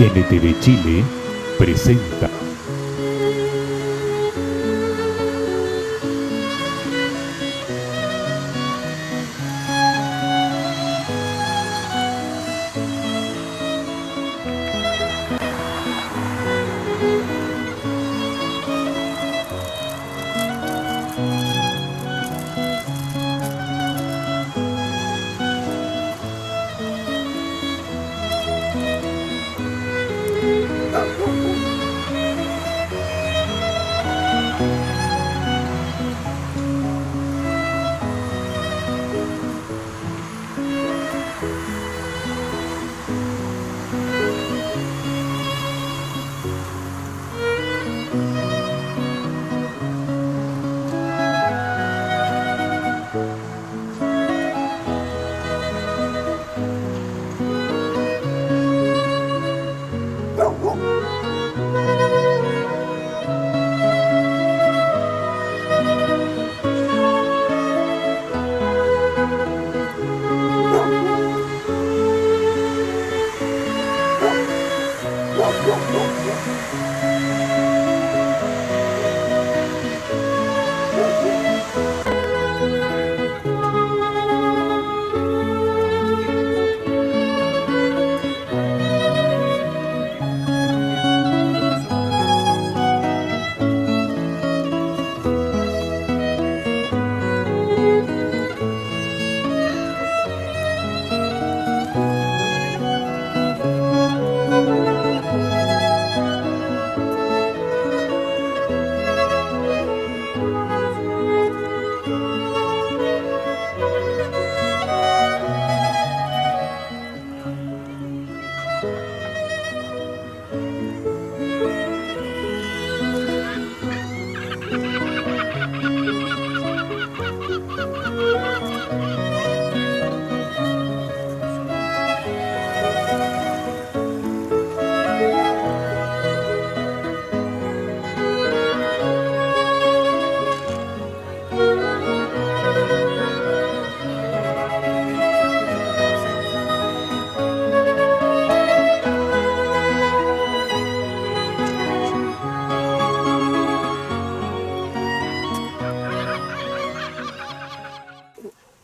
NTV Chile presenta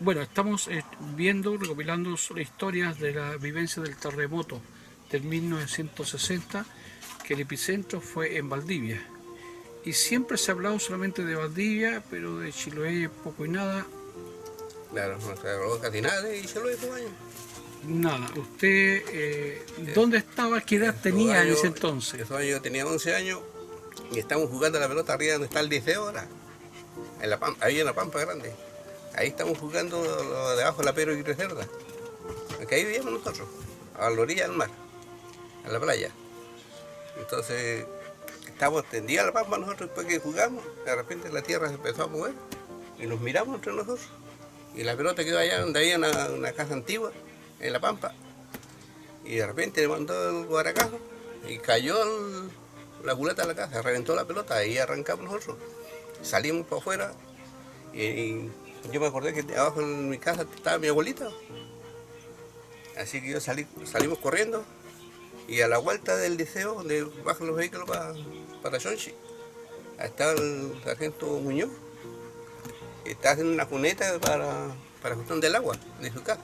Bueno, estamos recopilando historias de la vivencia del terremoto del 1960, que el epicentro fue en Valdivia. Y siempre se ha hablado solamente de Valdivia, pero de Chiloé poco y nada. Claro, no se habló casi nada de Chiloé por años. Nada. ¿Usted dónde estaba? ¿Qué edad tenía en ese entonces? Esos años yo tenía 11 años y estábamos jugando a la pelota arriba donde está el liceo ahora, en la Pampa, ahí en la Pampa Grande. Ahí estamos jugando debajo de la Pedro y Cerda. Porque ahí vivíamos nosotros, a la orilla del mar, en la playa. Entonces, estábamos tendidos a la Pampa nosotros después que jugamos, de repente la tierra se empezó a mover y nos miramos entre nosotros. Y la pelota quedó allá donde había una casa antigua, en la Pampa. Y de repente le mandó el guaracazo y cayó la culata de la casa, reventó la pelota, ahí arrancamos nosotros. Salimos para afuera y yo me acordé que abajo en mi casa estaba mi abuelita. Así que salimos corriendo y a la vuelta del liceo, donde bajan los vehículos para Chonchi, estaba el sargento Muñoz, que estaba haciendo una cuneta para cuestión del agua de su casa.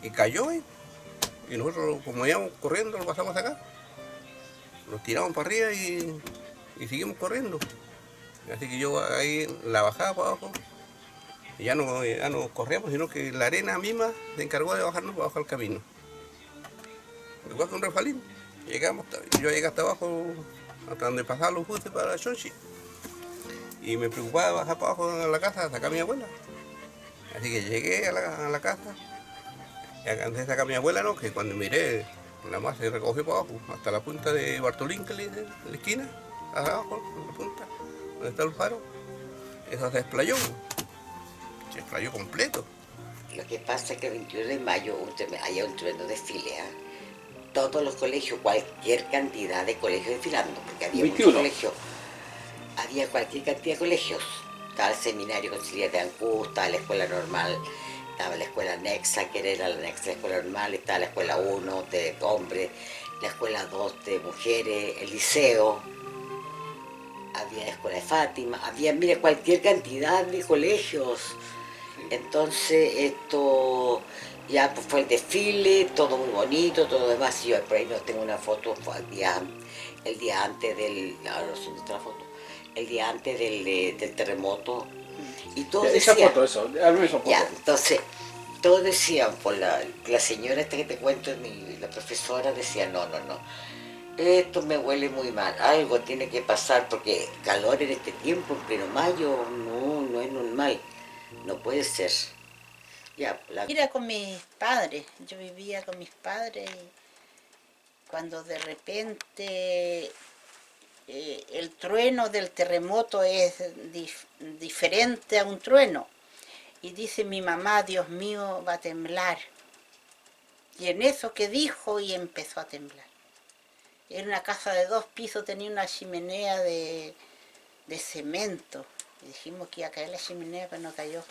Y cayó ahí. Y nosotros, como íbamos corriendo, lo pasamos acá. Nos tiramos para arriba y seguimos corriendo. Así que yo ahí la bajaba para abajo. Y ya no corríamos, sino que la arena misma se encargó de bajarnos para abajo al camino. Igual que un refalín. Yo llegué hasta abajo, hasta donde pasaban los buses para Chonchi. Y me preocupaba de bajar para abajo a la casa a sacar a mi abuela. Así que llegué a la casa. Y antes de sacar a mi abuela, no, que cuando miré, la masa se recogió para abajo, hasta la punta de Bartolín, que le dice, en la esquina, abajo, en la punta, donde está el faro. Eso se desplayó. Se explayó completo. Lo que pasa es que el 21 de mayo hay un tremendo desfile, ¿eh? Todos los colegios, cualquier cantidad de colegios desfilando, porque había 21. muchos colegios, había cualquier cantidad de colegios. Estaba el seminario Conciliar de Ancú, estaba la escuela normal, estaba la escuela anexa, que era la anexa de la escuela normal, estaba la escuela 1 de hombres, la escuela 2 de mujeres, el liceo, había escuela de Fátima, había, mire, cualquier cantidad de colegios. Entonces esto ya pues, fue el desfile, todo muy bonito, todo demás. Y yo por ahí no tengo una foto, fue el día antes del, ahora no sé dónde está la foto, el día antes del terremoto. Y todos Esa decían, foto, eso, hazme esa foto. ya, entonces, todos decían, por la señora esta que te cuento, la profesora decía, no, esto me huele muy mal, algo tiene que pasar, porque calor en este tiempo, en pleno mayo, no es normal, no puede ser. Ya, Era con mis padres, yo vivía con mis padres y cuando de repente el trueno del terremoto es diferente a un trueno. Y dice mi mamá, Dios mío, va a temblar. Y en eso que dijo y empezó a temblar. Era una casa de 2 pisos, tenía una chimenea de cemento. Y dijimos que iba a caer la chimenea, pero no cayó.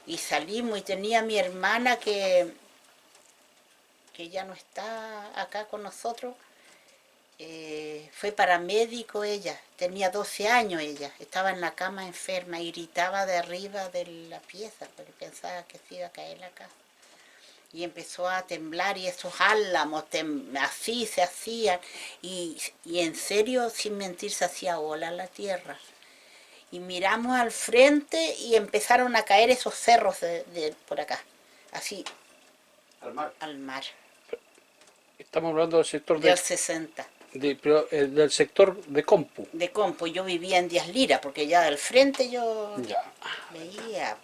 Y salimos y tenía a mi hermana que ya no está acá con nosotros. Fue paramédico ella, tenía 12 años ella, estaba en la cama enferma y gritaba de arriba de la pieza porque pensaba que se iba a caer la casa. Y empezó a temblar y esos álamos así se hacían y en serio, sin mentir, se hacía ola la tierra. Y miramos al frente y empezaron a caer esos cerros de por acá, así, al mar, Estamos hablando del sector del 60. del sector de Compu. De Compo, yo vivía en Díaz Lira, porque ya del frente yo Ya. veía.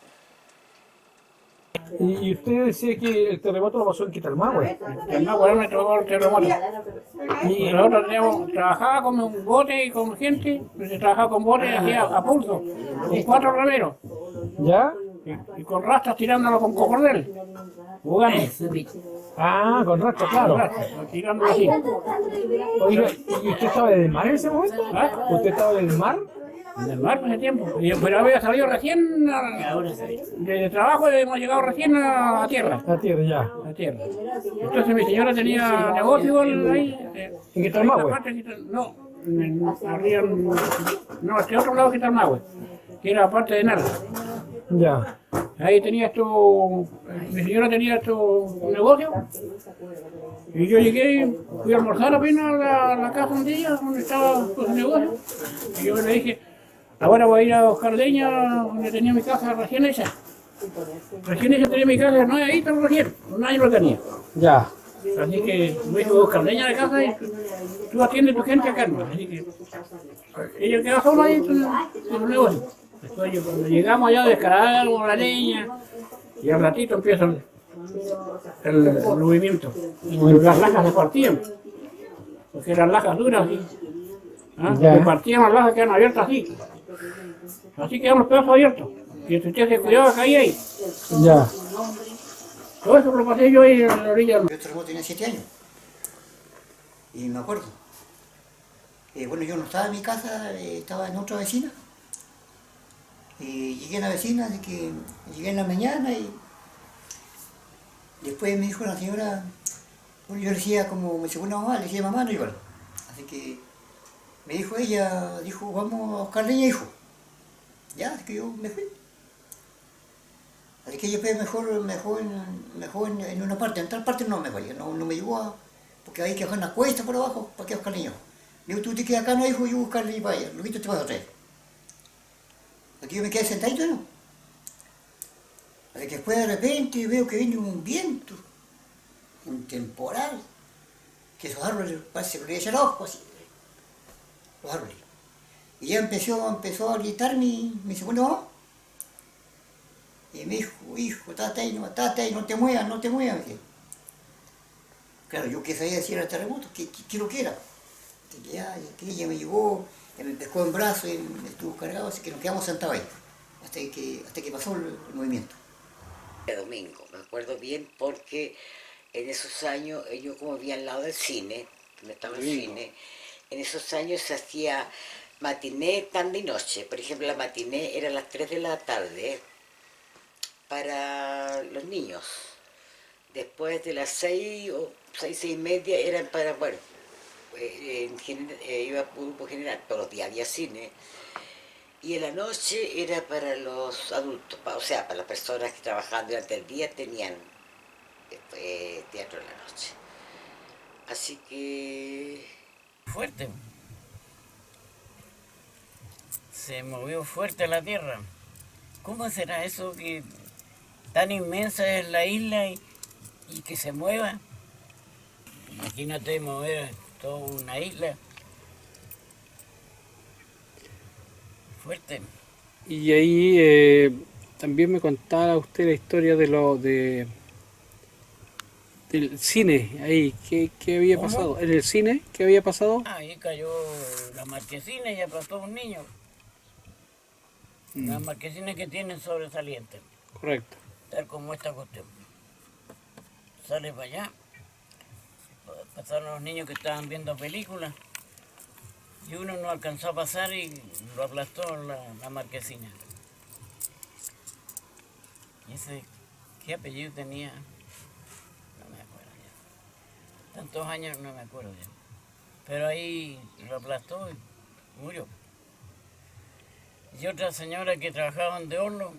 Y usted decía que el terremoto lo pasó en Quitalmahue. Quitalmahue me tocó el terremoto. Y nosotros trabajaba con un bote y con gente, se trabajaba con bote hacía a pulso, con 4 remeros, ¿Ya? y con rastas tirándolo con cocordel, jugando. Ah, con rastro, claro. Tirándolo así. Oiga, ¿y usted estaba en el mar en ese momento? ¿Ah? ¿Usted estaba en el mar? En el mar hace tiempo. Pero había salido recién de trabajo, hemos llegado recién a tierra. La tierra, ya. A tierra. Entonces mi señora tenía negocio igual ahí. ¿En Quitalmahue? No, no, este otro lado que Quitalmahue, que era parte de Narra. Ya. Ahí tenía mi señora tenía un negocio. Y yo llegué y fui a almorzar apenas a la casa de ella, donde estaba su negocio. Y yo le dije, ahora voy a ir a buscar leña donde tenía mi casa recién hecha. Recién hecha tenía mi casa, no, ahí está recién, un año lo tenía. Ya. Así que me dijo, buscar leña de casa y tú atiendes a tu gente acá, ¿no? Así que ella quedó sola ahí en su negocio. Después cuando llegamos allá descargamos la leña y al ratito empieza el movimiento. Y las lajas se partían, porque eran lajas duras así. ¿Ah? Ya. Se partían las lajas, quedan abiertas así. Así quedan los pedazos abiertos. Y si usted se cuidaba, caía ahí. Ya. Todo eso lo pasé yo ahí en la orilla. Yo terremoto tenía 7 años. Y me acuerdo. Bueno, yo no estaba en mi casa, estaba en otra vecina. Y llegué a la vecina, así que llegué en la mañana y después me dijo la señora, bueno, yo le decía como mi segunda mamá, le decía mamá, no igual. Así que me dijo ella, dijo, vamos a buscar leña, hijo. Ya, así que yo me fui. Así que ella me dejó en una parte, en otra parte no me fue, no me llevó a, porque hay que bajar una cuesta por abajo, ¿para qué buscar leña? Me dijo, tú te quedas acá, no, hijo, yo voy a buscar leña para allá, luego te vas a traer. Aquí yo me quedé sentadito, ¿no? Así que después de repente veo que viene un viento, un temporal, que esos árboles parece que le echan ojo así, los árboles. Y ya empezó a gritar mi segunda mamá. Y me dijo, hijo, estate ahí, no te muevas, no te muevas. Me dijo. Claro, yo que sabía decir era terremoto, ¿qué lo que era? Así que ella me llevó, me pescó en brazos y me estuvo cargado, así que nos quedamos sentados ahí, hasta que pasó el movimiento. De domingo, me acuerdo bien porque en esos años, yo como vivía al lado del cine, donde estaba el cine, en esos años se hacía matiné, tarde y noche. Por ejemplo, la matiné era a las 3 de la tarde para los niños. Después de las 6 o 6 y media eran para, bueno, iba a grupo general, todos los días había cine. Y en la noche era para los adultos, o sea, para las personas que trabajaban durante el día tenían teatro en la noche. Así que... Fuerte. Se movió fuerte la tierra. ¿Cómo será eso que tan inmensa es la isla y que se mueva? Imagínate mover toda una isla. Fuerte. Y ahí también me contaba usted la historia del cine, ahí, ¿qué había ¿Cómo? pasado? ¿En el cine qué había pasado? Ahí cayó la marquesina y aplastó a un niño. Las marquesinas que tienen sobresaliente, Correcto. tal como esta cuestión. Sale para allá, pasaron los niños que estaban viendo películas y uno no alcanzó a pasar y lo aplastó la marquesina. ¿Y ese qué apellido tenía? No me acuerdo ya. Tantos años no me acuerdo ya. Pero ahí lo aplastó y murió. Y otra señora que trabajaba de horno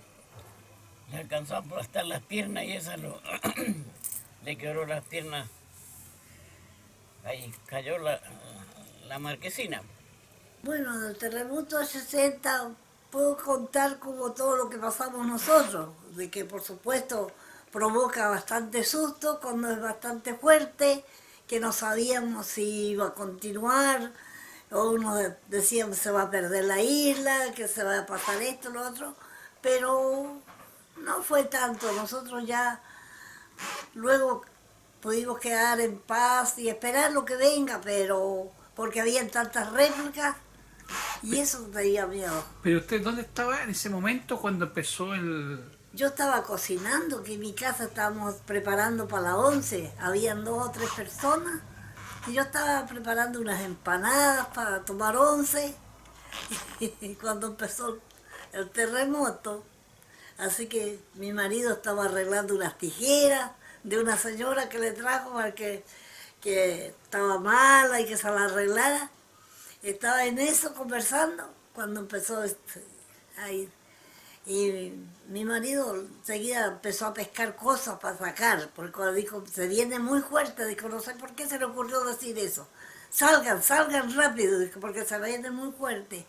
le alcanzó a aplastar las piernas y esa le quebró las piernas. Ahí cayó la marquesina. Bueno, del terremoto del 60 puedo contar como todo lo que pasamos nosotros, de que por supuesto provoca bastante susto cuando es bastante fuerte, que no sabíamos si iba a continuar, o uno decía se va a perder la isla, que se va a pasar esto, lo otro, pero no fue tanto. Nosotros ya luego pudimos quedar en paz y esperar lo que venga, pero porque habían tantas réplicas y eso tenía miedo. Pero usted, ¿dónde estaba en ese momento cuando empezó el...? Yo estaba cocinando, que en mi casa estábamos preparando para la 11, habían 2 o 3 personas, y yo estaba preparando unas empanadas para tomar 11, y cuando empezó el terremoto, así que mi marido estaba arreglando unas tijeras de una señora que le trajo para que estaba mala y que se la arreglara. Estaba en eso conversando cuando empezó ahí. Y mi marido enseguida empezó a pescar cosas para sacar, porque cuando dijo, se viene muy fuerte, dijo, no sé por qué se le ocurrió decir eso. Salgan rápido, dijo, porque se viene muy fuerte.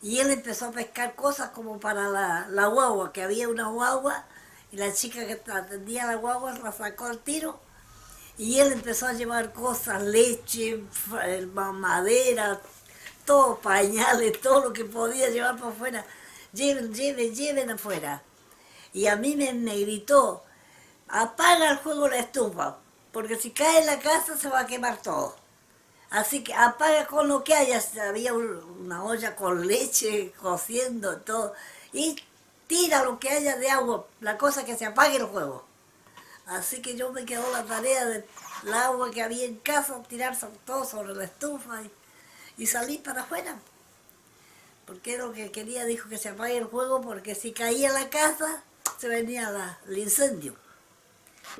Y él empezó a pescar cosas como para la guagua, que había una guagua, y la chica que atendía a la guagua la sacó al tiro, y él empezó a llevar cosas, leche, madera, todo, pañales, todo lo que podía llevar para afuera. Lleven afuera. Y a mí me gritó, apaga el fuego la estufa, porque si cae en la casa se va a quemar todo. Así que apaga con lo que haya. Había una olla con leche cociendo todo. Y tira lo que haya de agua, la cosa que se apague el fuego. Así que yo me quedó la tarea del agua que había en casa, tirar todo sobre la estufa y salí para afuera. Porque lo que quería, dijo que se apague el fuego, porque si caía la casa, se venía el incendio.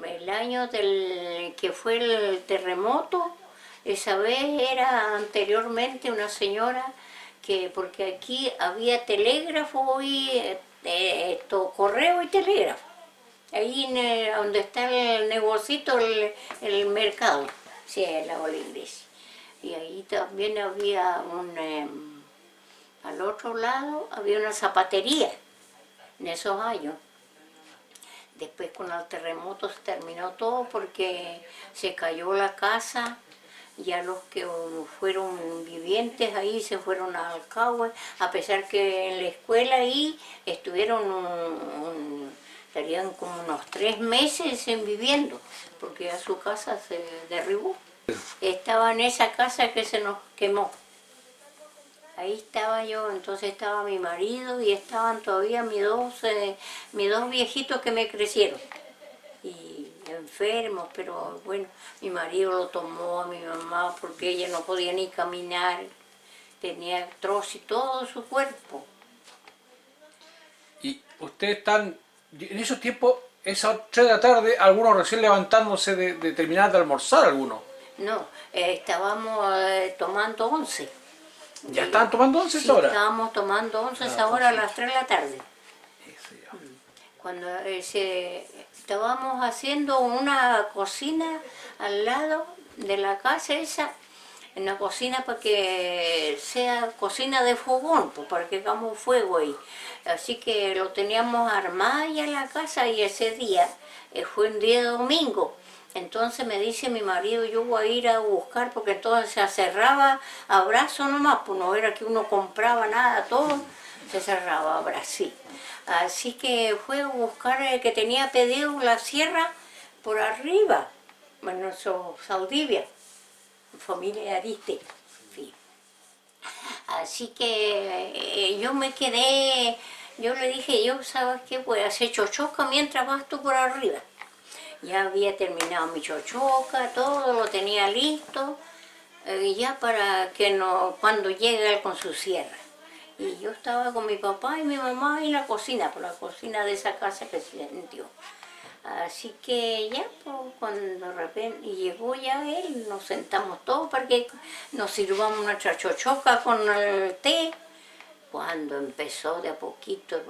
El año que fue el terremoto, esa vez era anteriormente una señora que, porque aquí había telégrafo y correo y telégrafo. Ahí donde está el negocito, el mercado, sí, al lado de la iglesia. Y ahí también había al otro lado había una zapatería en esos años. Después con el terremoto se terminó todo porque se cayó la casa, ya los que fueron vivientes ahí se fueron a Alcagüe, a pesar que en la escuela ahí estuvieron estarían como unos 3 meses en viviendo, porque ya su casa se derribó. Estaba en esa casa que se nos quemó. Ahí estaba yo, entonces estaba mi marido y estaban todavía mis dos viejitos que me crecieron. Y enfermos, pero bueno, mi marido lo tomó a mi mamá porque ella no podía ni caminar, tenía artrosis todo su cuerpo. Y ustedes están, en esos tiempos, esas 3 de la tarde, algunos recién levantándose de terminar de almorzar, algunos. No, estábamos tomando 11. ¿Ya estaban tomando 11 Sí, ahora? estábamos tomando 11 ahora a las 3 de la tarde. Cuando estábamos haciendo una cocina al lado de la casa esa, una cocina para que sea cocina de fogón, pues para que hagamos fuego ahí. Así que lo teníamos armada ya en la casa y ese día fue un día de domingo. Entonces me dice mi marido, yo voy a ir a buscar, porque entonces se cerraba a brazo nomás, pues no era que uno compraba nada, todo se cerraba a brazo, sí. Así que fue a buscar el que tenía pedido la sierra por arriba, bueno, Saudivia, familia de Ariste. Sí. Así que yo me quedé, yo le dije, yo sabes qué, voy a hacer chochoca mientras vas tú por arriba. Ya había terminado mi chochoca, todo lo tenía listo, ya para que no, cuando llegue él con su sierra. Y yo estaba con mi papá y mi mamá en la cocina, por la cocina de esa casa que se vendió. Así que ya, pues, cuando de repente llegó ya él, nos sentamos todos para que nos sirvamos nuestra chochoca con el té. Cuando empezó de a poquito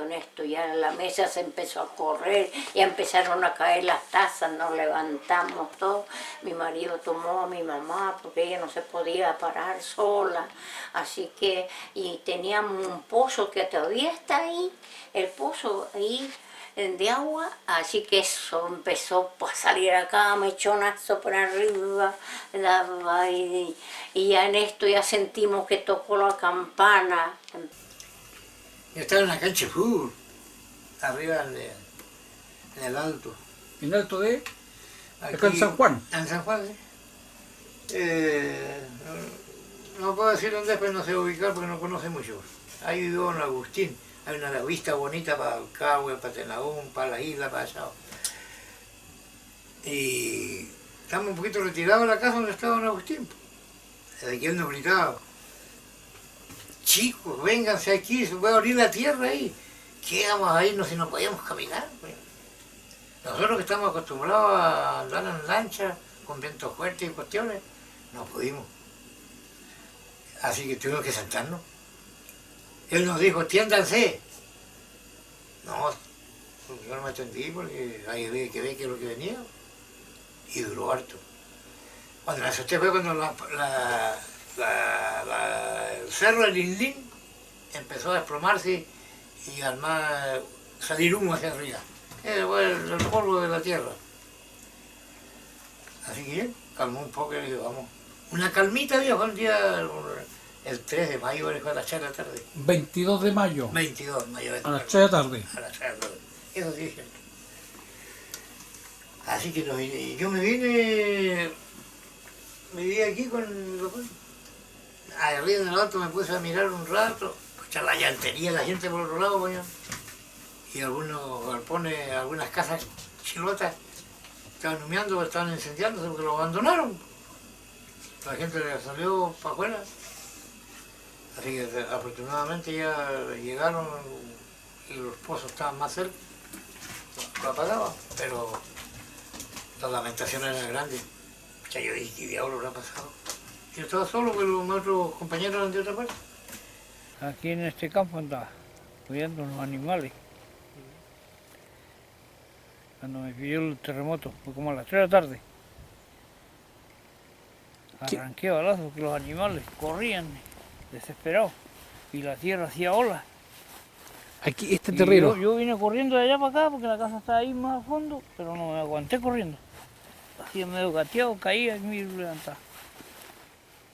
en esto, ya la mesa se empezó a correr, ya empezaron a caer las tazas, nos levantamos todos. Mi marido tomó a mi mamá porque ella no se podía parar sola. Así que, y teníamos un pozo que todavía está ahí, el pozo ahí de agua, así que eso empezó a salir acá, mechonazo por arriba, y ya en esto ya sentimos que tocó la campana. Yo estaba en la cancha de fútbol, arriba en el alto. ¿En el alto de? Aquí, Acá en San Juan. En San Juan, sí. No puedo decir dónde es, pero no sé ubicar porque no conoce mucho. Ahí vivió en Agustín. Hay una vista bonita para el Cahue, para Tenagún, para la isla, para allá. Y estamos un poquito retirados de la casa donde estaba don Agustín. Desde que él nos gritaba, chicos, vénganse aquí, se puede abrir la tierra ahí. ¿Qué vamos a irnos si no podíamos caminar? Pues? Nosotros que estamos acostumbrados a andar en lancha, con vientos fuertes y cuestiones, no pudimos. Así que tuvimos que sentarnos. Él nos dijo, tiéndanse. No, yo no me atendí porque había que ver qué es lo que venía. Y duró harto. Cuando la asusté fue cuando el cerro del Lindín empezó a desplomarse y al mar salir humo hacia arriba. Fue el polvo de la tierra. Así que calmó un poco y le dije, vamos. Una calmita había, fue un día... El 3 de mayo, a las 3 de la tarde. 22 de mayo. 22 de mayo. A las 3 de la tarde. A las 3 de la tarde. Eso sí es cierto. Así que yo me vine aquí con los... Arriba en el auto me puse a mirar un rato. Escuchar la llantería de la gente por otro lado, coño. Y algunos galpones, algunas casas chilotas estaban humeando, estaban incendiándose porque lo abandonaron. La gente salió para afuera. Así que afortunadamente ya llegaron y los pozos estaban más cerca, lo apagaban, pero la lamentación era grande. Ya yo dije, ¿qué diablo habrá pasado? Yo estaba solo, pero los otros compañeros eran de otra parte. Aquí en este campo andaba, cuidando los animales. Cuando me pilló el terremoto, fue como a las 3 de la tarde. Arranqué balazos porque los animales corrían desesperados y la tierra hacía olas. Aquí, este terreno. Yo vine corriendo de allá para acá porque la casa estaba ahí más a fondo, pero no me aguanté corriendo. Hacía medio gateado, caía y me levantaba.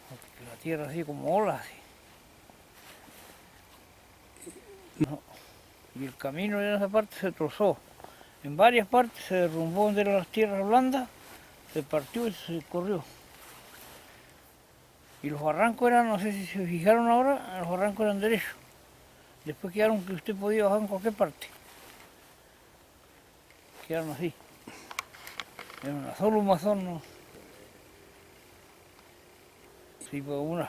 Porque la tierra hacía como olas. Así. No. Y el camino en esa parte se trozó. En varias partes se derrumbó donde eran las tierras blandas, se partió y se corrió. Y los barrancos eran, no sé si se fijaron ahora, los barrancos eran derechos. Después quedaron que usted podía bajar en cualquier parte. Quedaron así. Era una solo un mazón, ¿no? Sí, pues hubo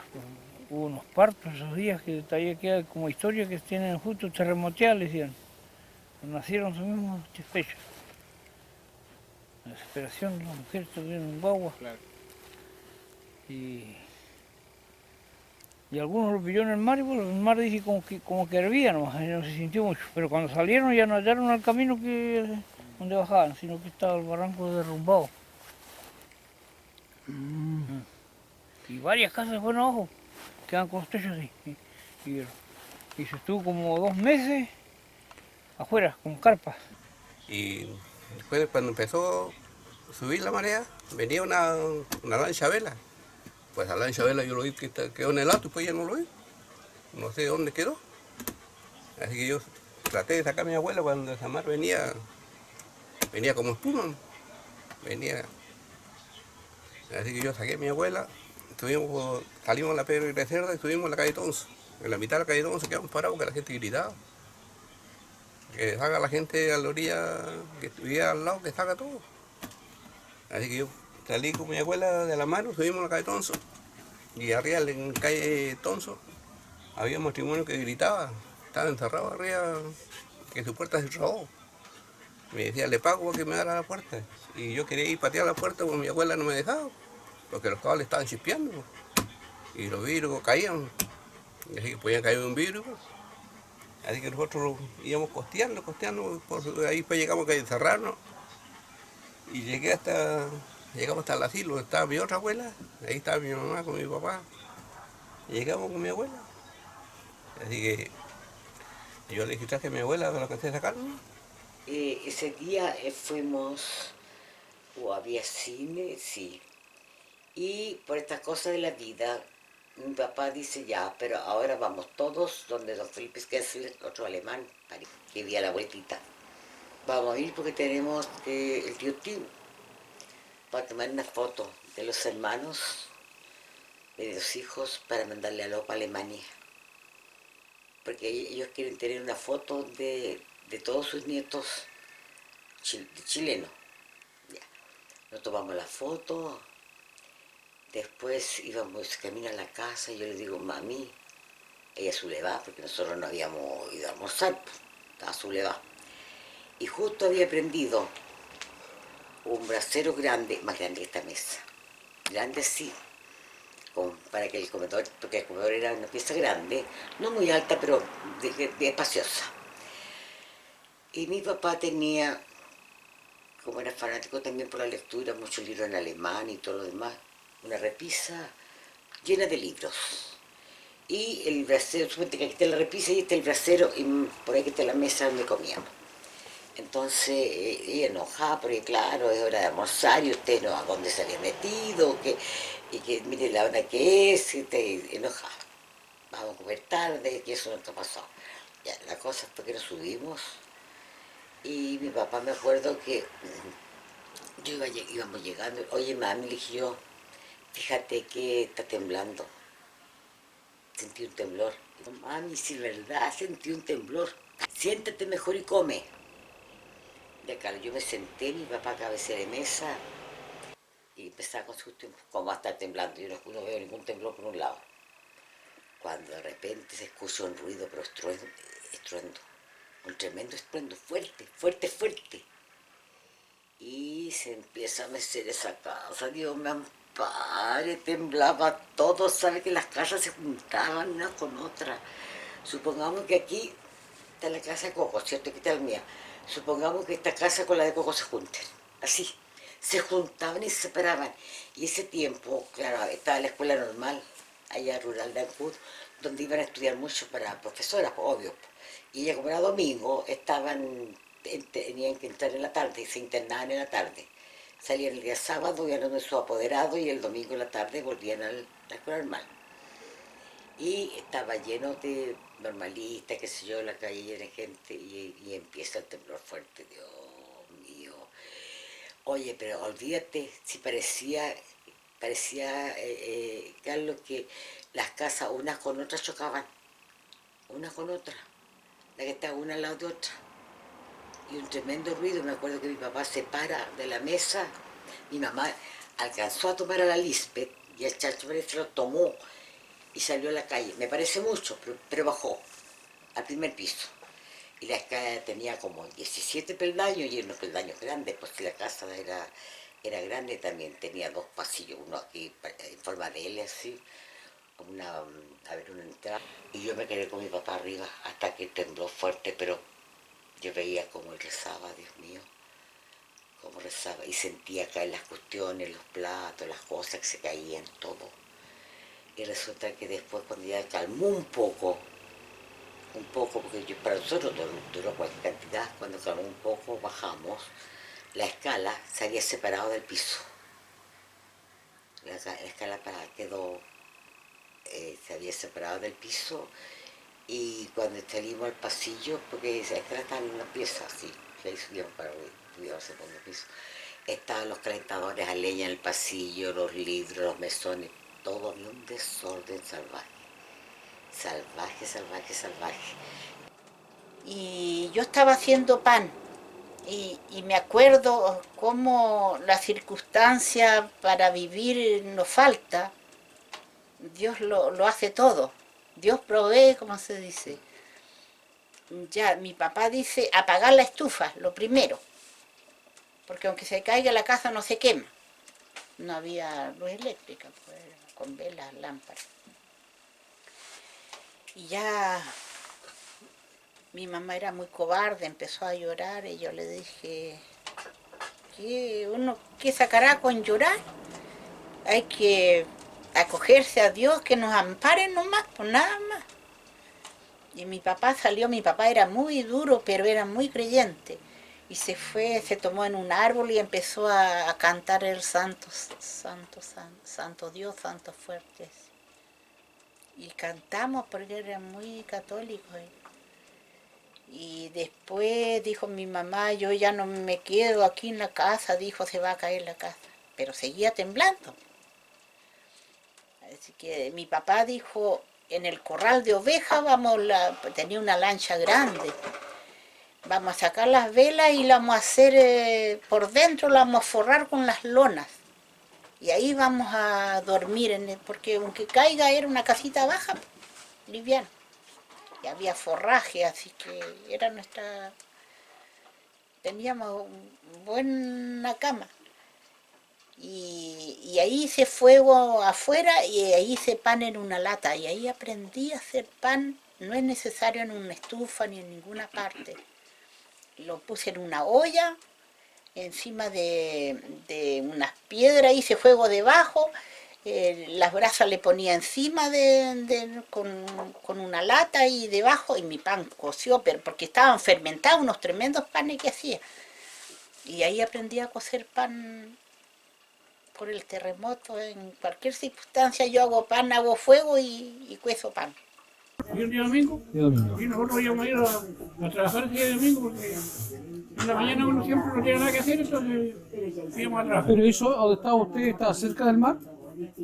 unos partos esos días que todavía queda como historia que tienen justo terremoteadas, decían. Nacieron sus mismos fechas. La desesperación, las mujeres tuvieron un guagua. Claro. Y algunos lo pilló en el mar y bueno, el mar dice como que hervía nomás, no se sintió mucho. Pero cuando salieron ya no hallaron el camino donde bajaban, sino que estaba el barranco derrumbado. Y varias casas fueron abajo, quedan con los techos así. Y se estuvo como 2 meses afuera, con carpas. Y después cuando empezó a subir la marea, venía una lancha vela. Pues la lancha vela yo lo vi que quedó en el alto y pues ya no lo vi. No sé dónde quedó. Así que yo traté de sacar a mi abuela cuando esa mar venía como espuma. Así que yo saqué a mi abuela, salimos a la Pedro y Cerda y estuvimos en la calle Tonso. En la mitad de la calle Tonso quedamos parados porque la gente gritaba. Que salga la gente a la orilla que estuviera al lado, que salga todo. Así que yo salí con mi abuela de la mano, subimos a la calle Tonso. Y arriba en la calle Tonso había un matrimonio que gritaba, estaba encerrado arriba, que su puerta se cerró. Me decía, le pago para que me abra la puerta. Y yo quería ir a patear la puerta, porque mi abuela no me dejaba, porque los cables estaban chispeando. Y los vidrios caían, y así que podían caer un vidrio. Así que nosotros íbamos costeando, por ahí pues llegamos a encerrarnos. Y llegamos hasta el asilo, donde estaba mi otra abuela, ahí estaba mi mamá con mi papá. Llegamos con mi abuela. Así que yo le dije, traje a mi abuela de lo que esté sacando. Ese día fuimos, había cine, sí. Y por estas cosas de la vida, mi papá dice ya, pero ahora vamos todos donde don Felipe Kessler, otro alemán, que vivía a la vueltita. Vamos a ir porque tenemos el tío Tim para tomar una foto de los hermanos, de los hijos, para mandarle a Lopa a Alemania. Porque ellos quieren tener una foto de todos sus nietos chilenos. Ya. Nos tomamos la foto. Después íbamos camino a la casa y yo le digo, mami, ella Zuleva, porque nosotros no habíamos ido a almorzar, estaba Zuleva. Y justo había prendido un brasero grande, más grande que esta mesa, grande así, para que el comedor, porque el comedor era una pieza grande, no muy alta, pero de espaciosa. Y mi papá tenía, como era fanático también por la lectura, muchos libros en alemán y todo lo demás, una repisa llena de libros. Y el brasero, suponte que aquí está la repisa y está el brasero, y por ahí que está la mesa donde comíamos. Entonces ella enojada, porque claro, es hora de almorzar y usted no a dónde se había metido, y que mire la hora que es, y te enojada. Vamos a comer tarde, que eso no está pasado. Ya, la cosa fue que nos subimos y mi papá, me acuerdo que íbamos llegando, oye mami, le dije yo, fíjate que está temblando. Sentí un temblor. Digo, mami, sí, verdad, sentí un temblor. Siéntate mejor y come. Ya claro, yo me senté, mi papá a cabecera de mesa y empezaba con su tiempo, como va a estar temblando. Yo no veo ningún temblor por un lado. Cuando de repente se escucha un ruido, pero estruendo. Un tremendo estruendo, fuerte, fuerte, fuerte. Y se empieza a mecer esa casa, Dios me ampare, temblaba todo, sabe que las casas se juntaban una con otra. Supongamos que aquí está la casa de Coco, ¿cierto? Aquí está la mía. Supongamos que esta casa con la de Coco se junten, así. Se juntaban y se separaban. Y ese tiempo, claro, estaba la escuela normal, allá rural de Ancud, donde iban a estudiar mucho para profesoras, obvio. Y ella, como era domingo, tenían que entrar en la tarde y se internaban en la tarde. Salían el día sábado, iban a su apoderado y el domingo en la tarde volvían a la escuela normal. Y estaba lleno de normalistas, qué sé yo, la calle llena de gente y empieza el temblor fuerte, Dios mío. Oye, pero olvídate, si parecía Carlos, que las casas unas con otras chocaban, una con otra, la que estaba una al lado de otra. Y un tremendo ruido, me acuerdo que mi papá se para de la mesa, mi mamá alcanzó a tomar a la Lisbeth y el Chacho Pérez lo tomó y salió a la calle. Me parece mucho, pero bajó al primer piso. Y la escalera tenía como 17 peldaños y unos peldaños grandes, porque la casa era grande también, tenía 2 pasillos, uno aquí en forma de L así, una entrada. Y yo me quedé con mi papá arriba hasta que tembló fuerte, pero yo veía cómo él rezaba, Dios mío, cómo rezaba, y sentía caer las cuestiones, los platos, las cosas que se caían, todo. Y resulta que después, cuando ya calmó un poco, porque para nosotros duró cualquier cantidad, cuando calmó un poco, bajamos, la escala se había separado del piso. La escala quedó, se había separado del piso, y cuando salimos al pasillo, porque esa escala estaba en una pieza así, que ahí subíamos para el segundo piso, estaban los calentadores a leña en el pasillo, los libros, los mesones, todo había un desorden salvaje. Salvaje. Y yo estaba haciendo pan y me acuerdo cómo la circunstancia para vivir nos falta. Dios lo hace todo. Dios provee, como se dice. Ya, mi papá dice apagar la estufa, lo primero. Porque aunque se caiga la casa no se quema. No había luz eléctrica, pues, con velas, lámparas. Y ya mi mamá era muy cobarde, empezó a llorar y yo le dije, ¿qué sacará con llorar? Hay que acogerse a Dios, que nos ampare nomás, por nada más. Y mi papá era muy duro, pero era muy creyente. Y se tomó en un árbol y empezó a cantar el santo Dios, santo fuerte. Y cantamos porque era muy católico. Y después dijo mi mamá, yo ya no me quedo aquí en la casa, dijo, se va a caer la casa. Pero seguía temblando. Así que mi papá dijo, en el corral de ovejas tenía una lancha grande, vamos a sacar las velas y la vamos a hacer por dentro, la vamos a forrar con las lonas. Y ahí vamos a dormir, porque aunque caiga era una casita baja, liviana. Y había forraje, así que era teníamos una buena cama. Y ahí hice fuego afuera y ahí hice pan en una lata. Y ahí aprendí a hacer pan, no es necesario en una estufa ni en ninguna parte. Lo puse en una olla, encima de unas piedras, hice fuego debajo, las brasas le ponía encima con una lata y debajo, y mi pan coció, pero porque estaban fermentados unos tremendos panes que hacía. Y ahí aprendí a cocer pan por el terremoto, en cualquier circunstancia yo hago pan, hago fuego y cuezo pan. ¿Y el día domingo? Y nosotros íbamos a ir a trabajar el día domingo porque en la mañana uno siempre no tiene nada que hacer, entonces íbamos a trabajar. ¿Pero eso, donde estaba usted, estaba cerca del mar?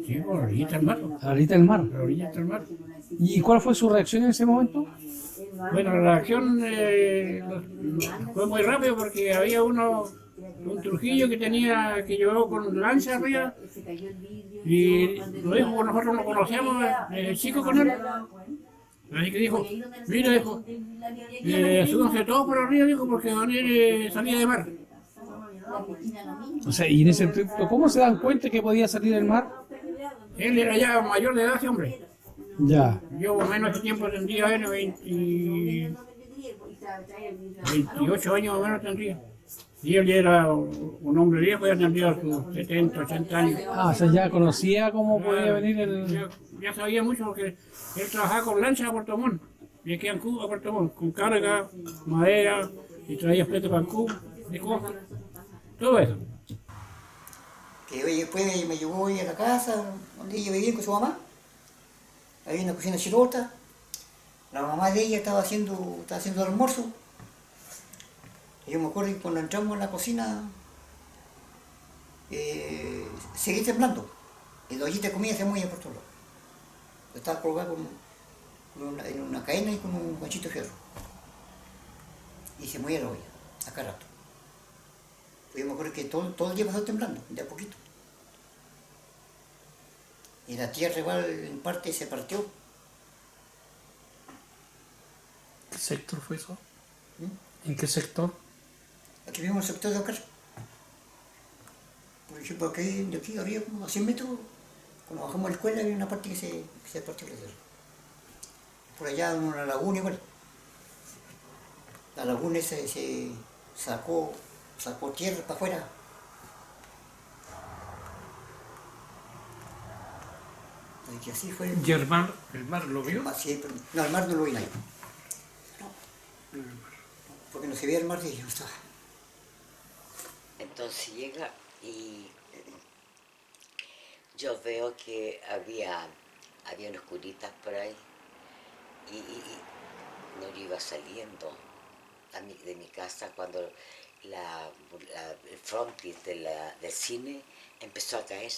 Sí, por la orillita del mar. ¿A la orillita del mar? La orillita del mar. ¿Y cuál fue su reacción en ese momento? Bueno, la reacción fue muy rápido porque había un Trujillo que llevaba con lancha arriba y lo dijo, nosotros lo conocíamos, el chico con él. Así que dijo, mira, dijo, súbanse todos por arriba, dijo, porque van a ir salida de mar. O sea, y en ese tiempo, ¿cómo se dan cuenta que podía salir del mar? Él era ya mayor de edad, ese hombre. Ya. Yo más o menos ese tiempo tendría 28 años más o menos tendría. Y él ya era un hombre viejo, ya tendría sus 70, 80 años. Ah, o sea, ya conocía cómo podía venir el... Ya sabía mucho porque él trabajaba con lancha a Puerto Montt. Y aquí en Cuba, a Puerto Montt, con carga, madera, y traía fletes para Cuba, de cosas. Todo eso. Que después me llevó a la casa donde ella vivía con su mamá. Había una cocina chilota. La mamá de ella estaba haciendo el almuerzo. Y yo me acuerdo que cuando entramos en la cocina, seguí temblando. Y la ollita de comida se movía por todos lados. Estaba colgado en una cadena y con un ganchito de fierro. Y se movía la olla, a cada rato. Yo me acuerdo que todo el día pasó temblando, de a poquito. Y la tierra igual en parte se partió. ¿Qué sector fue eso? ¿En qué sector? Aquí vimos el sector de Ocar. Por ejemplo, aquí, de aquí había como a 100 metros, cuando bajamos a la escuela había una parte que se partió la tierra. Por allá en una laguna igual. La laguna se sacó tierra para afuera. Y así fue. ¿Y el mar lo vio? Sí, pero, no, el mar no lo vi nadie. Porque no se veía el mar y yo no estaba. Entonces llega y yo veo que había unas curitas por ahí y no, yo iba saliendo de mi casa cuando el frontis del cine empezó a caer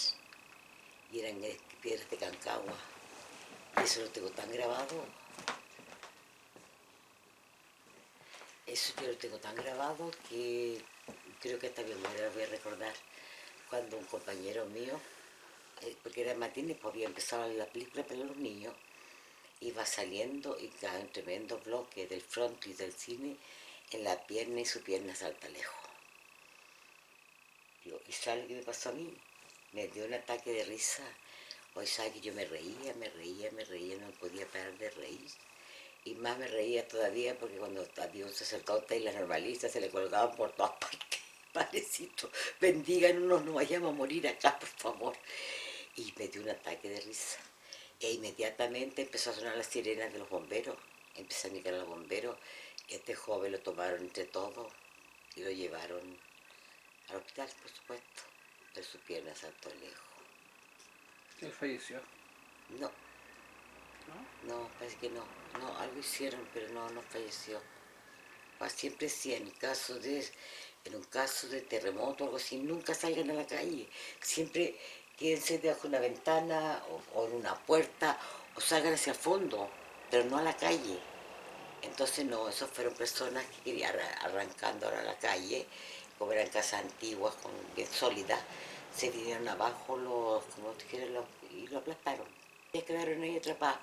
y eran piedras de Cancagua. Y eso lo tengo tan grabado. Eso yo lo tengo tan grabado que creo que esta memoria la voy a recordar cuando un compañero mío, porque era matines, pues había empezado la película para los niños, iba saliendo y cae un tremendo bloque del frontis del cine en la pierna y su pierna salta lejos. ¿Y sabe lo que me pasó a mí? Me dio un ataque de risa. Hoy sabe que yo me reía, no podía parar de reír. Y más me reía todavía porque cuando había un sacerdote y las normalistas se le colgaban por todas partes. Padrecito, bendíganos, no vayamos a morir acá, por favor. Y me dio un ataque de risa. E inmediatamente empezó a sonar las sirenas de los bomberos. Empezó a indicar a los bomberos. Este joven lo tomaron entre todos y lo llevaron al hospital, por supuesto. Pero su pierna saltó lejos. ¿Él falleció? No. No, parece que no. No, algo hicieron, pero no falleció. Siempre sí, en un caso de terremoto o algo así, nunca salgan a la calle. Siempre quédense debajo de una ventana o en una puerta o salgan hacia el fondo, pero no a la calle. Entonces no, esos fueron personas que querían arrancando ahora a la calle, como eran casas antiguas, bien sólidas, se vinieron abajo y lo aplastaron. Y quedaron ahí atrapados.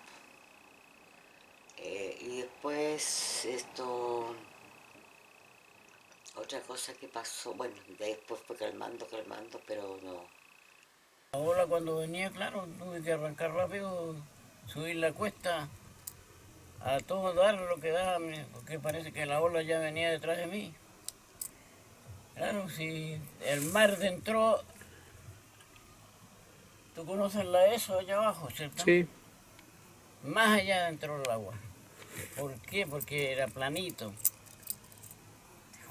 Y después otra cosa que pasó, bueno, después fue calmando, pero no. La ola cuando venía, claro, tuve que arrancar rápido, subir la cuesta, a todo dar lo que daba, porque parece que la ola ya venía detrás de mí. Claro, si el mar entró, tú conoces eso allá abajo, ¿cierto? Sí. Más allá entró el agua. ¿Por qué? Porque era planito.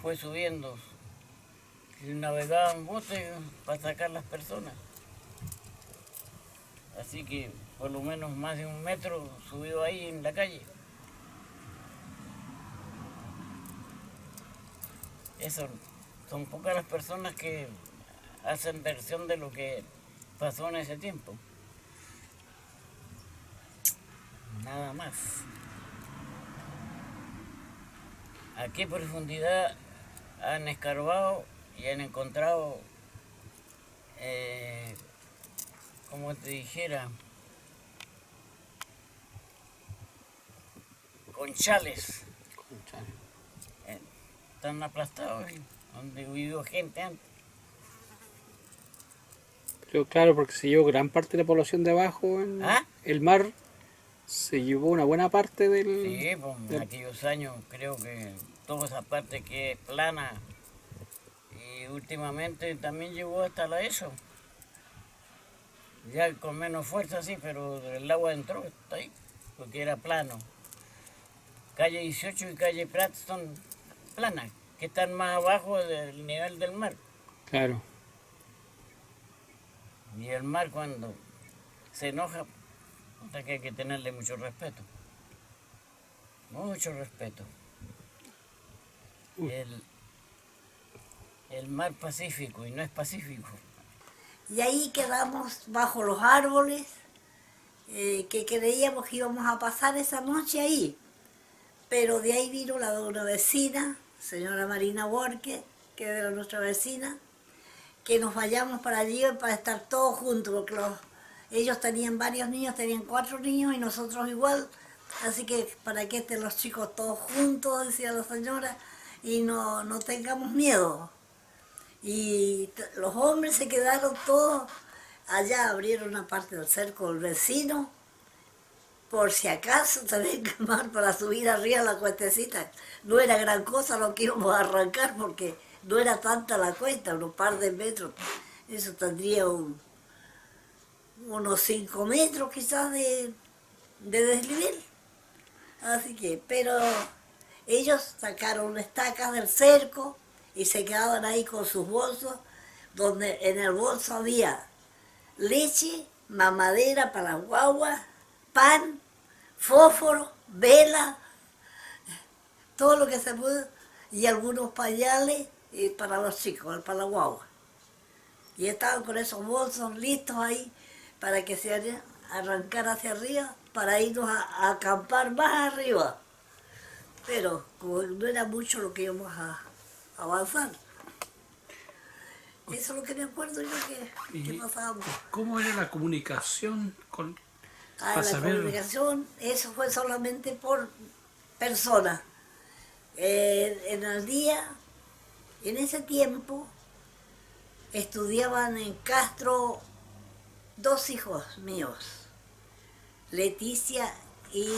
Fue subiendo. Y navegaban botes para sacar las personas. Así que por lo menos más de 1 metro subió ahí en la calle. Eso, son pocas las personas que hacen versión de lo que pasó en ese tiempo. Nada más. ¿A qué profundidad han escarbado y han encontrado, como te dijera, conchales? Están aplastados, donde vivió gente antes. Pero claro, porque se llevó gran parte de la población de abajo. El mar se llevó una buena parte del... Sí, pues en aquellos años creo que toda esa parte que es plana y últimamente también llegó hasta la ESO. Ya con menos fuerza sí, pero el agua entró, está ahí, porque era plano. Calle 18 y calle Prat son planas, que están más abajo del nivel del mar. Claro. Y el mar cuando se enoja, que hay que tenerle mucho respeto. Mucho respeto. El mar Pacífico, y no es Pacífico. Y ahí quedamos bajo los árboles, que creíamos que íbamos a pasar esa noche ahí. Pero de ahí vino una vecina, señora Marina Borque, que era nuestra vecina, que nos vayamos para allí para estar todos juntos, porque ellos tenían varios niños, tenían 4 niños y nosotros igual, así que para que estén los chicos todos juntos, decía la señora, y no tengamos miedo. Y los hombres se quedaron todos allá, abrieron una parte del cerco del vecino, por si acaso se ven quemar para subir arriba la cuestecita. No era gran cosa lo que íbamos a arrancar porque no era tanta la cuesta, unos par de metros. Eso tendría unos 5 metros quizás de desnivel. Así que, pero ellos sacaron estacas del cerco y se quedaban ahí con sus bolsos, donde en el bolso había leche, mamadera para las guaguas, pan, fósforo, vela, todo lo que se pudo, y algunos pañales para los chicos, para la guagua. Y estaban con esos bolsos listos ahí para que se arrancara hacia arriba, para irnos a acampar más arriba. Pero como no era mucho lo que íbamos a avanzar. Eso es lo que me acuerdo yo que pasábamos. ¿Cómo era la comunicación con la comunicación, eso fue solamente por persona. En el día, en ese tiempo, estudiaban en Castro 2 hijos míos, Leticia y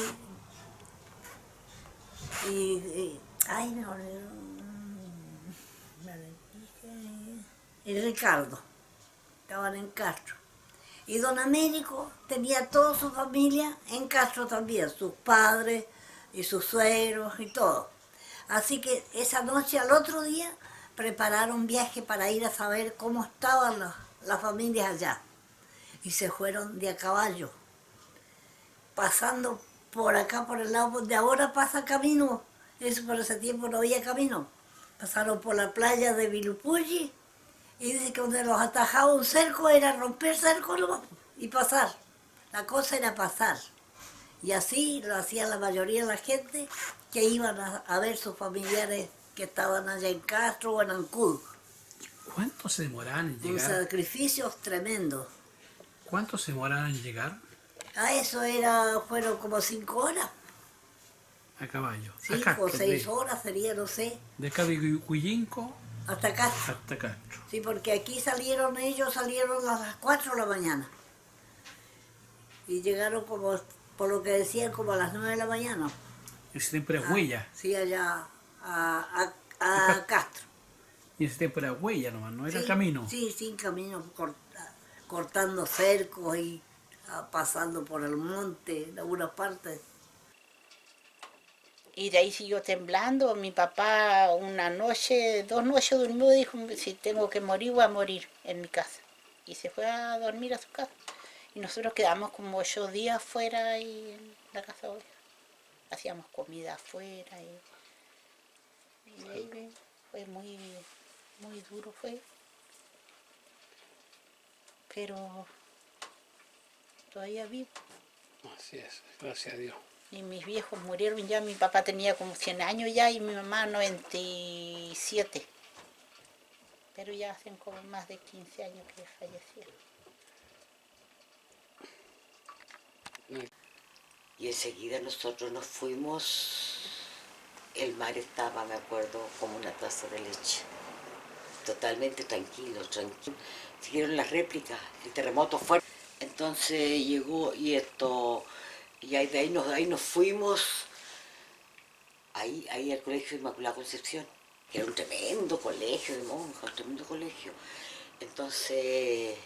Ricardo, estaban en Castro. Y don Américo tenía toda su familia en Castro también, sus padres y sus suegros y todo. Así que esa noche, al otro día, prepararon un viaje para ir a saber cómo estaban las familias allá. Y se fueron de a caballo, pasando por acá, por el lado donde ahora pasa camino. Eso por ese tiempo no había camino. Pasaron por la playa de Vilupulli y dice que donde los atajaba un cerco era romper cerco y pasar. La cosa era pasar. Y así lo hacía la mayoría de la gente que iban a ver sus familiares que estaban allá en Castro o en Ancud. ¿Cuánto se demoraban en Con llegar? sacrificios tremendos. ¿Cuánto se demoraban en llegar? A eso fueron como 5 horas. A caballo. 5 o 6 horas sería, no sé. De acá de Huillinco hasta Castro. Hasta Castro. Sí, porque aquí salieron a las 4 de la mañana. Y llegaron como, por lo que decían, como a las 9 de la mañana. En ese tiempo era huella. Sí, allá a Castro. Y en ese tiempo era huella nomás, no era camino. Sí, sin camino, cortando cercos y pasando por el monte en algunas partes. Y de ahí siguió temblando. Mi papá 2 noches durmió y dijo, si tengo que morir, voy a morir en mi casa. Y se fue a dormir a su casa. Y nosotros quedamos como 8 días afuera y en la casa de ovejas. Hacíamos comida afuera y ahí fue muy duro fue. Pero todavía vivo. Así es, gracias a Dios. Y mis viejos murieron ya, mi papá tenía como 100 años ya y mi mamá 97. Pero ya hacen como más de 15 años que fallecieron. Y enseguida nosotros nos fuimos, el mar estaba, me acuerdo, como una taza de leche. Totalmente tranquilo. Siguieron las réplicas, el terremoto fuerte. Entonces llegó y de ahí nos fuimos ahí al colegio de Inmaculada Concepción, que era un tremendo colegio de monjas, un tremendo colegio. Entonces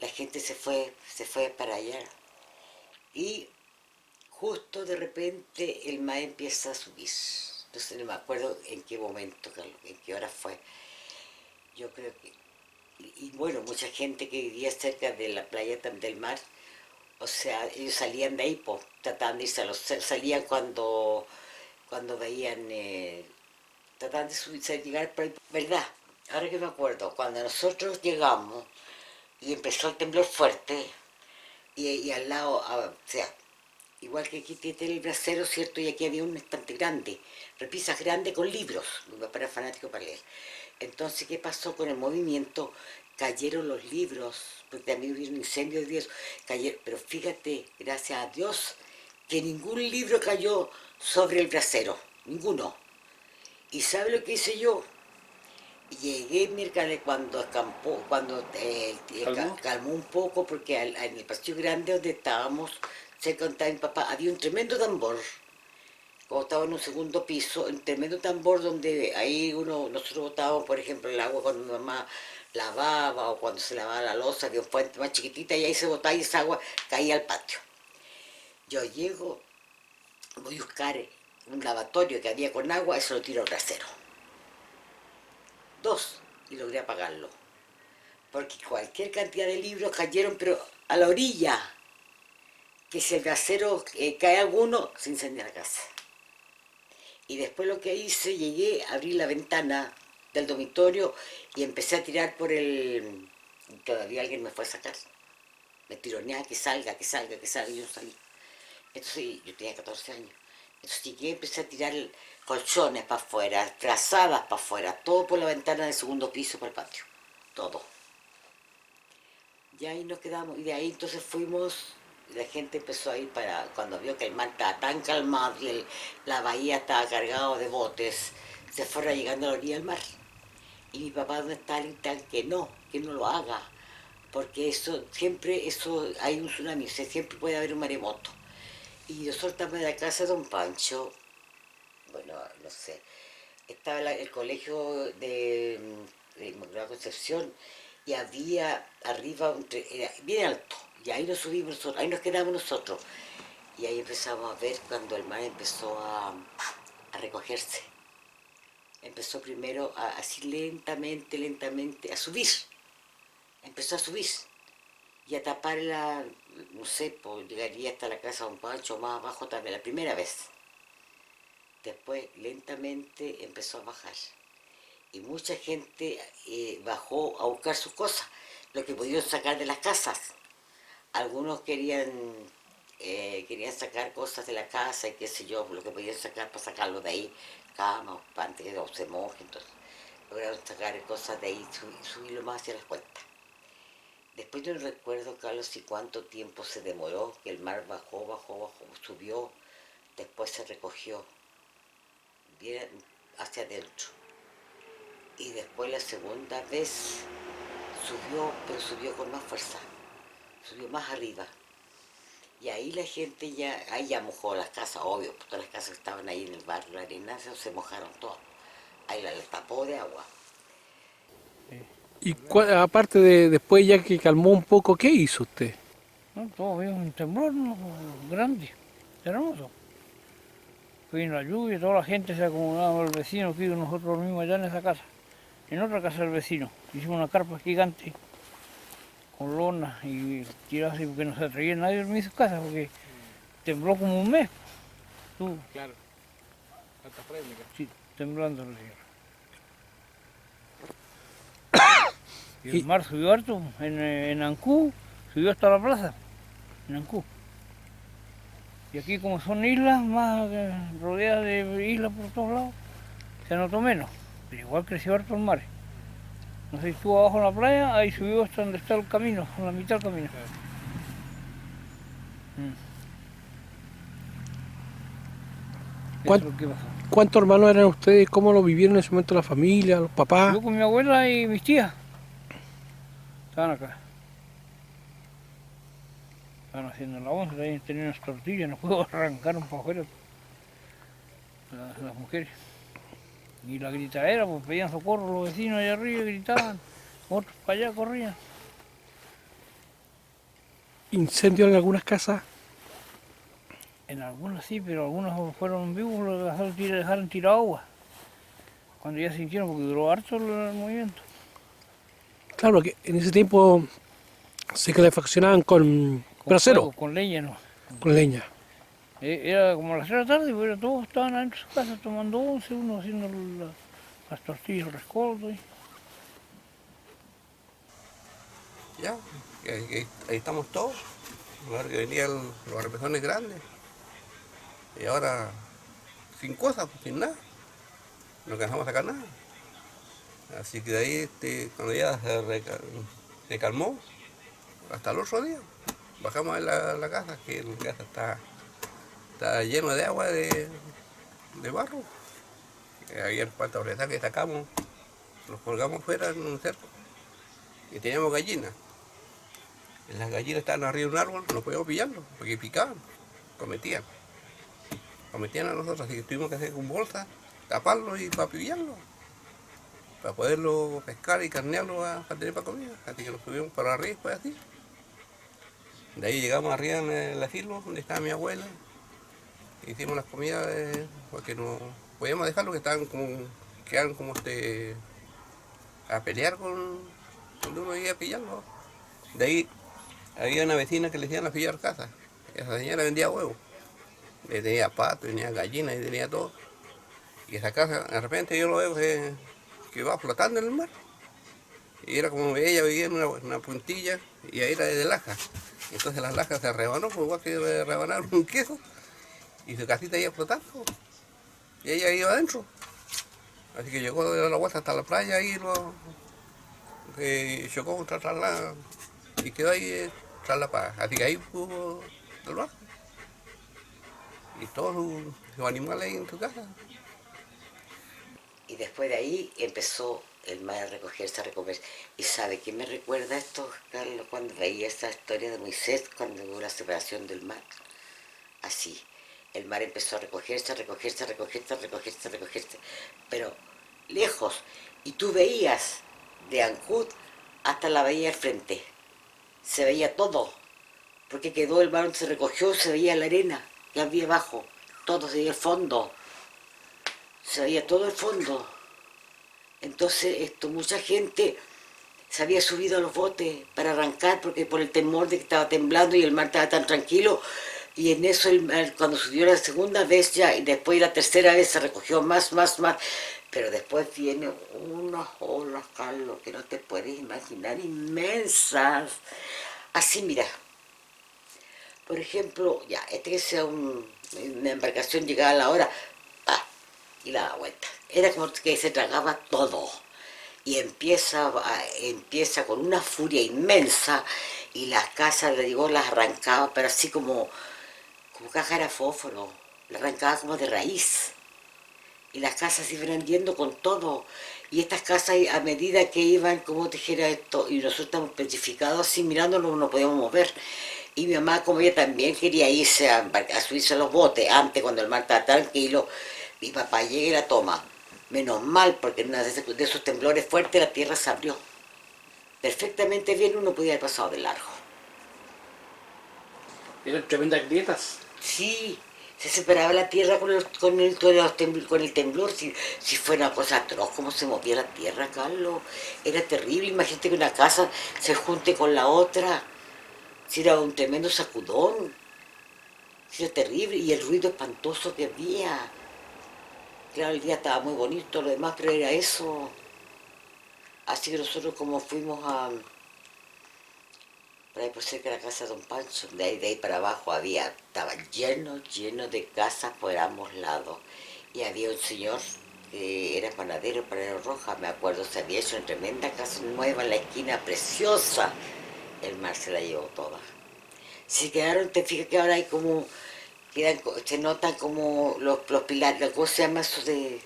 la gente se fue para allá. Y justo de repente el mar empieza a subir. Entonces no me acuerdo en qué momento, en qué hora fue. Yo creo que... Y bueno, mucha gente que vivía cerca de la playa del mar, o sea, ellos salían de ahí, trataban de irse salían cuando veían, trataban de llegar por ahí. ¿Verdad? Ahora que me acuerdo, cuando nosotros llegamos y empezó el temblor fuerte, y al lado, o sea, igual que aquí tiene el brasero, ¿cierto? Y aquí había un estante grande, repisas grandes con libros, para fanáticos para leer. Entonces, ¿qué pasó con el movimiento? Cayeron los libros, porque también hubo un incendio de eso, pero fíjate, gracias a Dios, que ningún libro cayó sobre el brasero, ninguno. ¿Y sabe lo que hice yo? Llegué, miércoles, cuando escampó, cuando ¿Calmó? calmó un poco, porque en el pasillo grande donde estábamos, cerca donde estaba mi papá, había un tremendo tambor. Como estaba en un segundo piso, un tremendo tambor donde ahí nosotros botábamos, por ejemplo, el agua cuando mi mamá lavaba o cuando se lavaba la loza, que fue más chiquitita, y ahí se botaba y esa agua caía al patio. Yo llego, voy a buscar un lavatorio que había con agua, eso lo tiro al brasero. 2, y logré apagarlo. Porque cualquier cantidad de libros cayeron, pero a la orilla, que si el brasero cae alguno, se incendia la casa. Y después lo que hice, llegué, abrí la ventana del dormitorio y empecé a tirar por el... Todavía alguien me fue a sacar. Me tironeaba que salga, que salga, que salga, y yo no salí. Entonces, yo tenía 14 años. Entonces llegué y empecé a tirar colchones para afuera, frazadas para afuera, todo por la ventana del segundo piso para el patio. Todo. Y ahí nos quedamos, y de ahí entonces fuimos, la gente empezó a ir para, cuando vio que el mar estaba tan calmado y la bahía estaba cargada de botes, se fueron llegando a la orilla del mar. Y mi papá, ¿dónde está el tanque? Que no lo haga, porque siempre hay un tsunami, siempre puede haber un maremoto. Y nosotros estamos en la casa de don Pancho, bueno, no sé, estaba el colegio de Inmaculada Concepción, y había arriba, era bien alto, y ahí nos subimos nosotros, ahí nos quedamos nosotros. Y ahí empezamos a ver cuando el mar empezó a recogerse. Empezó primero así lentamente, lentamente, a subir. Empezó a subir y a tapar no sé, pues llegaría hasta la casa de don Pancho, más abajo también, la primera vez. Después lentamente empezó a bajar. Y mucha gente bajó a buscar sus cosas, lo que podían sacar de las casas. Algunos querían sacar cosas de la casa y qué sé yo, lo que podían sacar para sacarlo de ahí, camas, pantes, o se mojen, entonces lograron sacar cosas de ahí y subirlo más hacia las cuentas. Después yo no recuerdo, Carlos, si cuánto tiempo se demoró, que el mar bajó, subió, después se recogió, bien hacia adentro. Y después la segunda vez subió, pero subió con más fuerza, subió más arriba. Y ahí la gente ahí ya mojó las casas, obvio, todas las casas que estaban ahí en el barrio, la arena, se mojaron todas. Ahí la tapó de agua. Y aparte de después ya que calmó un poco, ¿qué hizo usted? No, todo había un temblor grande, hermoso. Vino la lluvia, toda la gente se acomodaba, el vecino que nosotros dormimos allá en esa casa. En otra casa del vecino, hicimos una carpa gigante con lona y tiraba así porque no se atrevía nadie a dormir en su casa porque tembló como un mes. Claro, alta frémica. Sí, temblando la tierra. Y el mar subió harto, en Ancú, subió hasta la plaza, en Ancú. Y aquí como son islas, más rodeadas de islas por todos lados, se notó menos, pero igual creció harto el mar. No sé si estuvo abajo en la playa, ahí subió hasta donde está el camino, a la mitad del camino. ¿Cuántos hermanos eran ustedes? ¿Cómo lo vivieron en ese momento la familia, los papás? Yo con mi abuela y mis tías. Estaban acá. Estaban haciendo la once, ahí tenían unas tortillas, no puedo arrancar un para afuera las mujeres. Y la gritadera, pues pedían socorro los vecinos allá arriba, gritaban, otros para allá corrían. ¿Incendios en algunas casas? En algunas sí, pero algunas fueron vivos, lo dejaron tirado agua. Cuando ya sintieron, porque duró harto el movimiento. Claro, que en ese tiempo se calefaccionaban con brasero. Fuego, con leña, ¿no? Con leña. Era como a las 3 de la tarde, pero todos estaban adentro de su casa tomando once, uno haciendo las tortillas, el rescoldo. Ya, ahí estamos todos. Ahora que venían los represones grandes. Y ahora sin cosas, sin nada. No alcanzamos a sacar nada. Así que de ahí, cuando ya se calmó, hasta el otro día, bajamos a la casa, que la casa está llena de agua, de barro. Había cuantas bretas que sacamos, los colgamos fuera en un cerco y teníamos gallinas. Y las gallinas estaban arriba de un árbol, no podíamos pillarlos porque picaban, cometían a nosotros, así que tuvimos que hacer con bolsas, taparlos y para pillarlos, para poderlo pescar y carnearlo para tener para comida. Así que nos subimos para arriba, pues así. De ahí llegamos arriba en el asilo donde estaba mi abuela. Hicimos las comidas porque no podíamos dejarlo, que quedaban como a pelear cuando uno iba a pillarlo. De ahí había una vecina que le decían a pillar casas. Esa señora vendía huevos. Tenía patos, tenía gallinas y tenía todo. Y esa casa, de repente yo lo veo que iba flotando en el mar. Y era como ella vivía en una puntilla y ahí era de lajas. Entonces las lajas se rebanó, pues igual que rebanaron un queso. Y su casita iba flotando. Y ella iba adentro. Así que llegó de la vuelta hasta la playa y chocó contra la y quedó ahí tras la paga. Así que ahí pudo salvar. Y todos los animales ahí en tu casa. Y después de ahí empezó el mar a recogerse. ¿Y sabe qué me recuerda esto, Carlos, cuando veía esa historia de Moisés, cuando hubo la separación del mar? Así, el mar empezó a recogerse, pero lejos. Y tú veías de Ancud hasta la bahía al frente. Se veía todo, porque quedó el mar donde se recogió, se veía la arena que había abajo, todo se veía el fondo. Se veía todo el fondo. Entonces mucha gente se había subido a los botes para arrancar porque por el temor de que estaba temblando y el mar estaba tan tranquilo. Y en eso cuando subió la segunda vez ya y después la tercera vez se recogió más. Pero después vienen unas olas, Carlos, que no te puedes imaginar, inmensas. Así, mira. Por ejemplo, ya, que sea una embarcación llegaba a la hora, y la da vuelta. Era como que se tragaba todo. Y empieza con una furia inmensa, y las casas, le digo, las arrancaba, pero así como caja de fósforo, las arrancaba como de raíz. Y las casas se iban yendo con todo. Y estas casas, a medida que iban, como dijera esto, y nosotros estamos petrificados así, mirándolo, no podíamos mover. Y mi mamá, como ella también quería irse a subirse a los botes, antes cuando el mar estaba tranquilo, mi papá llega y la toma. Menos mal, porque en uno de esos temblores fuertes la tierra se abrió. Perfectamente bien, uno podía haber pasado de largo. Eran tremendas grietas. Sí, se separaba la tierra con el temblor. Si fuera una cosa atroz, cómo se movía la tierra, Carlos. Era terrible. Imagínate que una casa se junte con la otra. Si era un tremendo sacudón. Si era terrible. Y el ruido espantoso que había. Claro, el día estaba muy bonito, lo demás, pero era eso. Así que nosotros como fuimos por ahí por cerca de la casa de Don Pancho, de ahí para abajo estaba lleno de casas por ambos lados. Y había un señor que era panadero roja, me acuerdo, se había hecho una tremenda casa nueva en la esquina, preciosa. El mar se la llevó toda. Si quedaron, te fijas que ahora hay como... se notan como los pilares, ¿cómo se llama eso de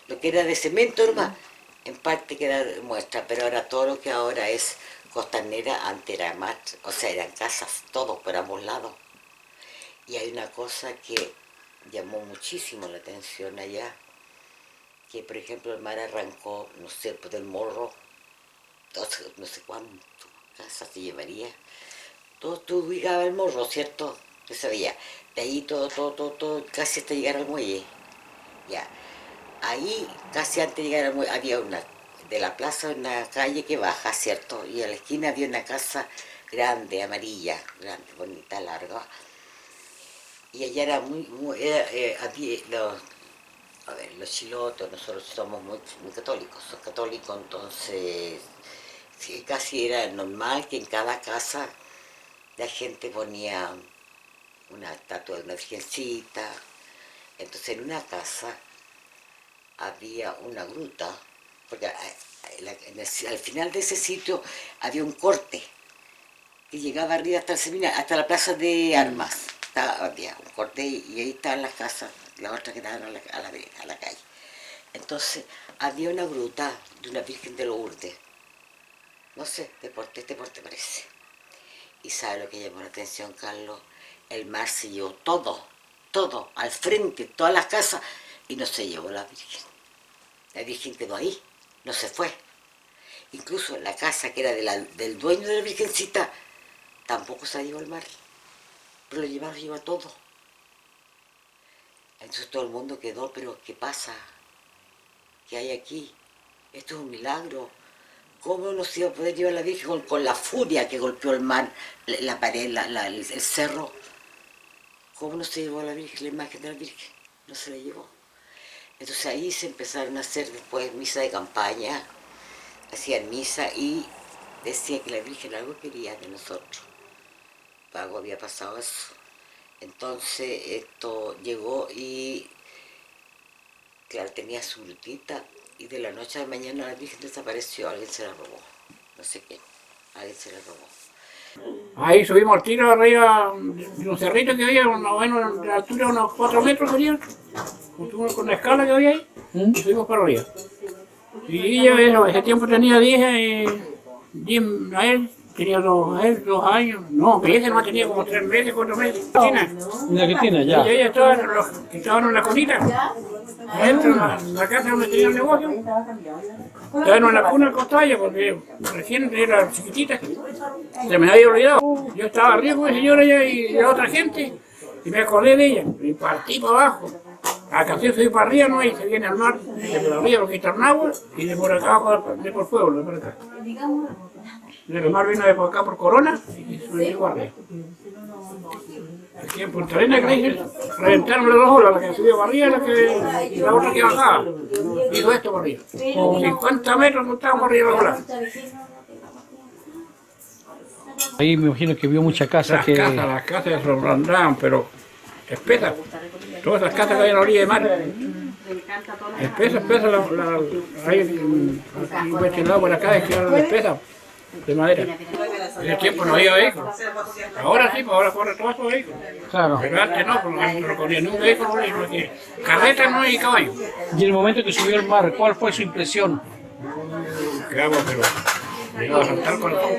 lo que era de cemento, nomás? En parte queda muestra, pero ahora todo lo que ahora es Costanera, antes era más, o sea, eran casas, todos por ambos lados. Y hay una cosa que llamó muchísimo la atención allá, que por ejemplo el mar arrancó, no sé, pues del Morro, no sé cuánto casas se llevaría. Todo ubicaba el Morro, ¿cierto? Que se veía. De ahí todo, casi hasta llegar al muelle. Ya. Ahí, casi antes de llegar al muelle, había de la plaza una calle que baja, ¿cierto? Y a la esquina había una casa grande, amarilla, grande, bonita, larga. Y allá era los chilotos, nosotros somos muy católicos, entonces sí, casi era normal que en cada casa la gente ponía una estatua de una virgencita. Entonces en una casa había una gruta, porque al final de ese sitio había un corte que llegaba arriba hasta el seminario, hasta la plaza de armas. Había un corte y ahí estaban las casas, las otras que estaban a la calle. Entonces había una gruta de una Virgen de Lourdes. No sé, este porte parece. Y ¿sabe lo que llamó la atención, Carlos? El mar se llevó todo, al frente, todas las casas, y no se llevó la Virgen. La Virgen quedó ahí, no se fue. Incluso la casa que era del dueño de la Virgencita, tampoco se la llevó el mar. Pero lo llevó todo. Entonces todo el mundo quedó, pero ¿qué pasa? ¿Qué hay aquí? Esto es un milagro. ¿Cómo no se iba a poder llevar la Virgen con la furia que golpeó el mar, la pared, el cerro? ¿Cómo no se llevó la Virgen, la imagen de la Virgen? No se la llevó. Entonces ahí se empezaron a hacer después misa de campaña, hacían misa y decía que la Virgen algo quería de nosotros. Algo había pasado eso. Entonces esto llegó y, claro, tenía su brutita y de la noche a la mañana la Virgen desapareció, alguien se la robó. No sé quién, alguien se la robó. Ahí subimos al tiro arriba de un cerrito que había, bueno, de altura unos 4 metros serían, con la escala que había ahí, y subimos para arriba. Y ella, ese tiempo tenía 10 a él tenía 2 años, no, que ese no tenía como 3 meses, 4 meses. Mira que tiene ya. Y ella estaba en la conita, adentro en la casa donde tenía el negocio. Estaba en la cuna al costado, porque recién era chiquitita, se me había olvidado. Yo estaba arriba con el señor allá y la otra gente, y me acordé de ella, y partí para abajo. A la canción subí para arriba, ¿no? Y se viene al mar, de por arriba lo quitan agua, y de por acá abajo, de por fuego, de por acá. El mar vino de por acá por Corona, y se llegó arriba. Aquí en Punta Arenas, que le dicen, reventaron las 2 olas, la que subió para arriba y la otra que bajaba. Digo esto para arriba. Como 50 metros no estábamos arriba de la ola. Ahí me imagino que vio muchas casas Las casas se andaban, pero espesas. Todas esas casas que hay en la orilla de mar. Espesas, ahí por este lado por acá es que eran espesas de madera. En ese tiempo no había vehículos. Ahora sí, ahora corre todos estos vehículos. Claro. Pero antes no corría ni un vehículo, porque carreta no hay caballo. Y en el momento que subió el mar, ¿cuál fue su impresión? Quedamos, pero me iba a saltar con todo.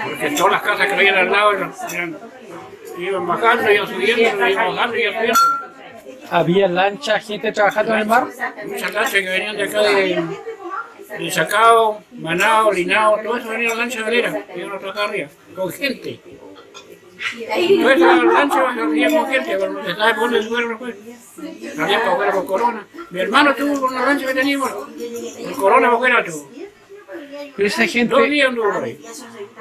Porque todas las casas que habían al lado iban bajando, iban subiendo, iban bajando, iban subiendo. ¿Había lancha, gente trabajando en el mar? Muchas lanchas que venían de acá de Chacao, Manao, Linao, todo eso venían lanchas veleras, que iban a trabajar arriba, con gente. Todas esas lanchas venían con gente, cuando se sabe por dónde subieron después. Había para afuera por Corona. Mi hermano tuvo una lancha que teníamos, por Corona para afuera tuvo. Pero esa gente... 2 días anduvo por ahí.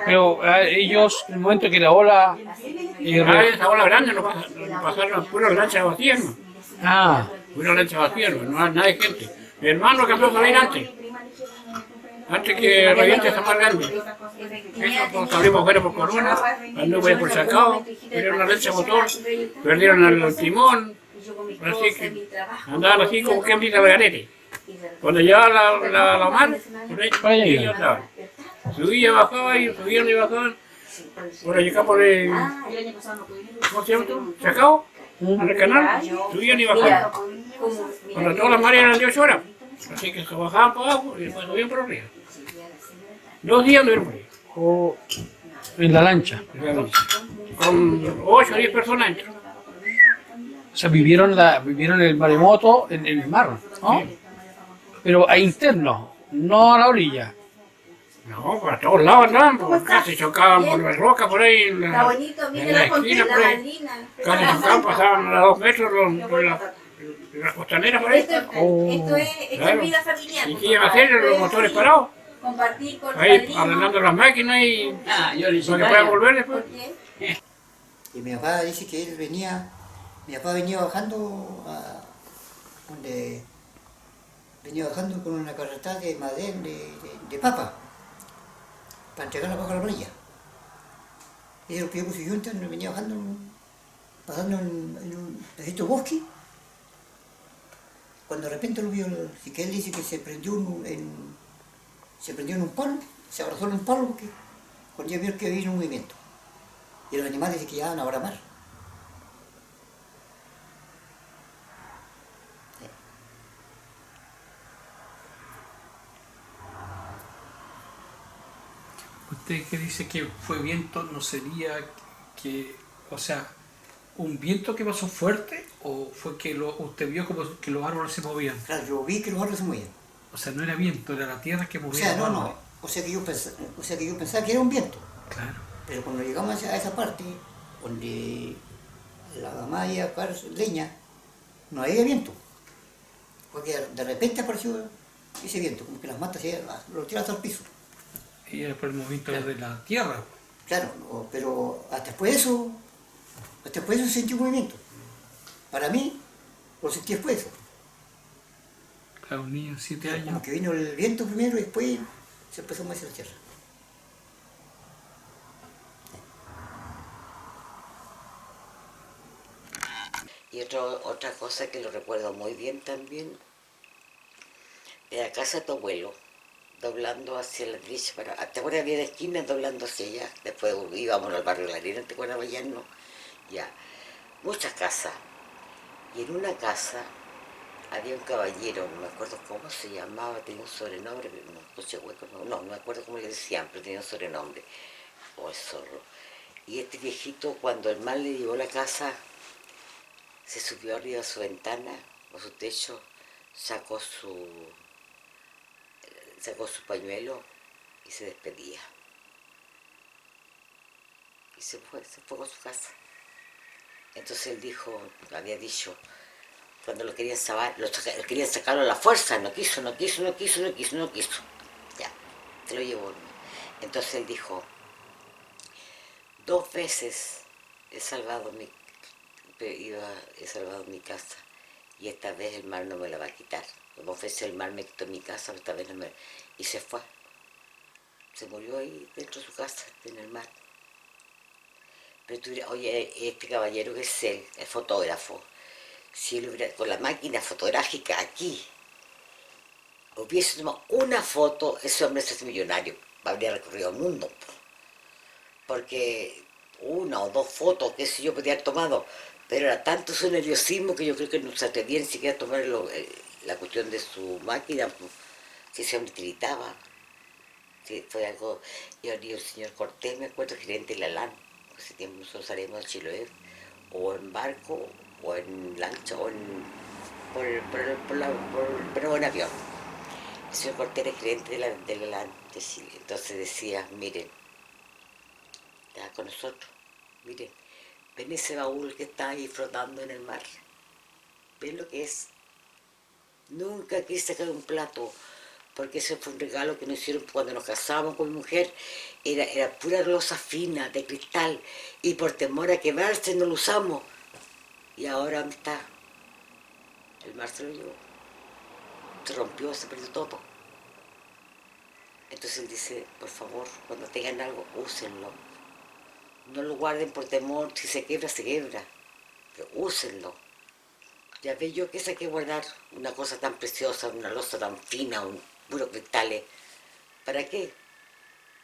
Pero ellos, en el momento que la ola... esa ola grande no pasaron puras lanchas vacías, ¿no? Ah. Puras lanchas vacías, no nada de gente. Mi hermano alcanzó a salir antes que reviente esa mar grande. Eso, pues, salimos afuera por Corona, anduve por Chacao, perdieron la lancha motor, perdieron el timón, así que andaban así como que empieza el garete. Cuando llegaba la mar, por ahí ellos andaban. Subía, bajaba y subían y bajaban. Por acá por el... ¿Cómo se llama esto? ¿Chacao? En el canal, subían y bajaban. Cuando todas las mares eran de 8 horas. Así que se bajaban para abajo y después subían por arriba. 2 días anduvieron por ahí. O en la lancha. Con 8 o 10 personas dentro. O sea, vivieron el maremoto en el mar, ¿no? Sí. Pero a interno, no a la orilla. No, para todos lados andaban, porque casi chocaban por la roca por ahí, en la esquina por ahí. Casi chocaban, pasaban a 2 metros por la costanera por ahí. Esto es vida familiar. ¿Y qué iban a hacer? Los motores parados. Compartir con ahí arreglando las máquinas y para que puedan volver después. Y mi papá dice que él venía bajando a donde venía bajando con una carreta de madera de papa para entregarla bajo la playa. Y es lo que yo consiguió, entonces venía bajando, pasando en un pedacito de bosque. Cuando de repente lo vio, así que él dice que se prendió en un palo, se abrazó en un palo porque cuando ya vio que había un movimiento. Y los animales dicen que ya van a bramar. usted que dice que fue viento, ¿no sería que, o sea, un viento que pasó fuerte o fue que usted vio como que los árboles se movían? Claro, yo vi que los árboles se movían. O sea, no era viento, era la tierra que O movía sea, los no, árboles. no. O sea que yo pensaba que era un viento. Claro. Pero cuando llegamos a esa parte, donde la mamá iba a buscar leña, no había viento. Porque de repente apareció ese viento, como que las matas lo tiraban hasta el piso. Y era por el movimiento de la tierra. Claro, pero hasta después de eso sentí un movimiento. Para mí, lo sentí después de eso. Claro, un niño de 7 años. Como que vino el viento primero y después se empezó a moverse la tierra. Y otra cosa que lo recuerdo muy bien también, de la casa de tu abuelo, doblando hacia la derecha, ¿te acuerdas? Había de esquina doblando hacia allá, después íbamos al barrio La Arena, ¿te acuerdas, Bayano? Ya, muchas casas, y en una casa había un caballero, no me acuerdo cómo se llamaba, tenía un sobrenombre, no me acuerdo cómo le decían, pero tenía un sobrenombre, el zorro. Y este viejito, cuando el mal le llevó la casa, se subió arriba a su ventana, a su techo, sacó su pañuelo y se despedía. Y se fue con su casa. Entonces él había dicho, cuando lo querían sacarlo a la fuerza, no quiso. Ya, se lo llevó. Entonces él dijo, 2 veces he salvado mi casa y esta vez el mar no me la va a quitar. 2 veces el mar me quitó mi casa, esta vez no me... Y se fue. Se murió ahí dentro de su casa, en el mar. Pero tú dirás, oye, este caballero que es él, el fotógrafo, si él hubiera, con la máquina fotográfica aquí, hubiese tomado una foto, ese hombre se hace millonario, habría recorrido el mundo. Porque 1 o 2 fotos, qué sé yo, podría haber tomado, pero era tanto su nerviosismo que yo creo que no se atrevía ni siquiera a tomar la cuestión de su máquina, pues, si ese hombre tiritaba. Sí, fue algo, yo digo, el señor Cortés, me acuerdo, gerente de la LAN, ese tiempo nosotros salimos de Chiloé, o en barco, o en lancha, o pero en avión. El señor Cortés era gerente de la LAN de Chile, entonces decía, miren, estaba con nosotros, miren, ven ese baúl que está ahí flotando en el mar, ven lo que es. Nunca quise sacar un plato, porque ese fue un regalo que nos hicieron cuando nos casamos con mi mujer, era pura loza fina, de cristal, y por temor a quebrarse no lo usamos. Y ahora está, el mar se lo llevó, se rompió, se perdió todo. Entonces él dice, por favor, cuando tengan algo, úsenlo. No lo guarden por temor, si se quebra, pero úsenlo. Ya ve yo que saqué guardar una cosa tan preciosa, una loza tan fina, un puro cristales. ¿Para qué?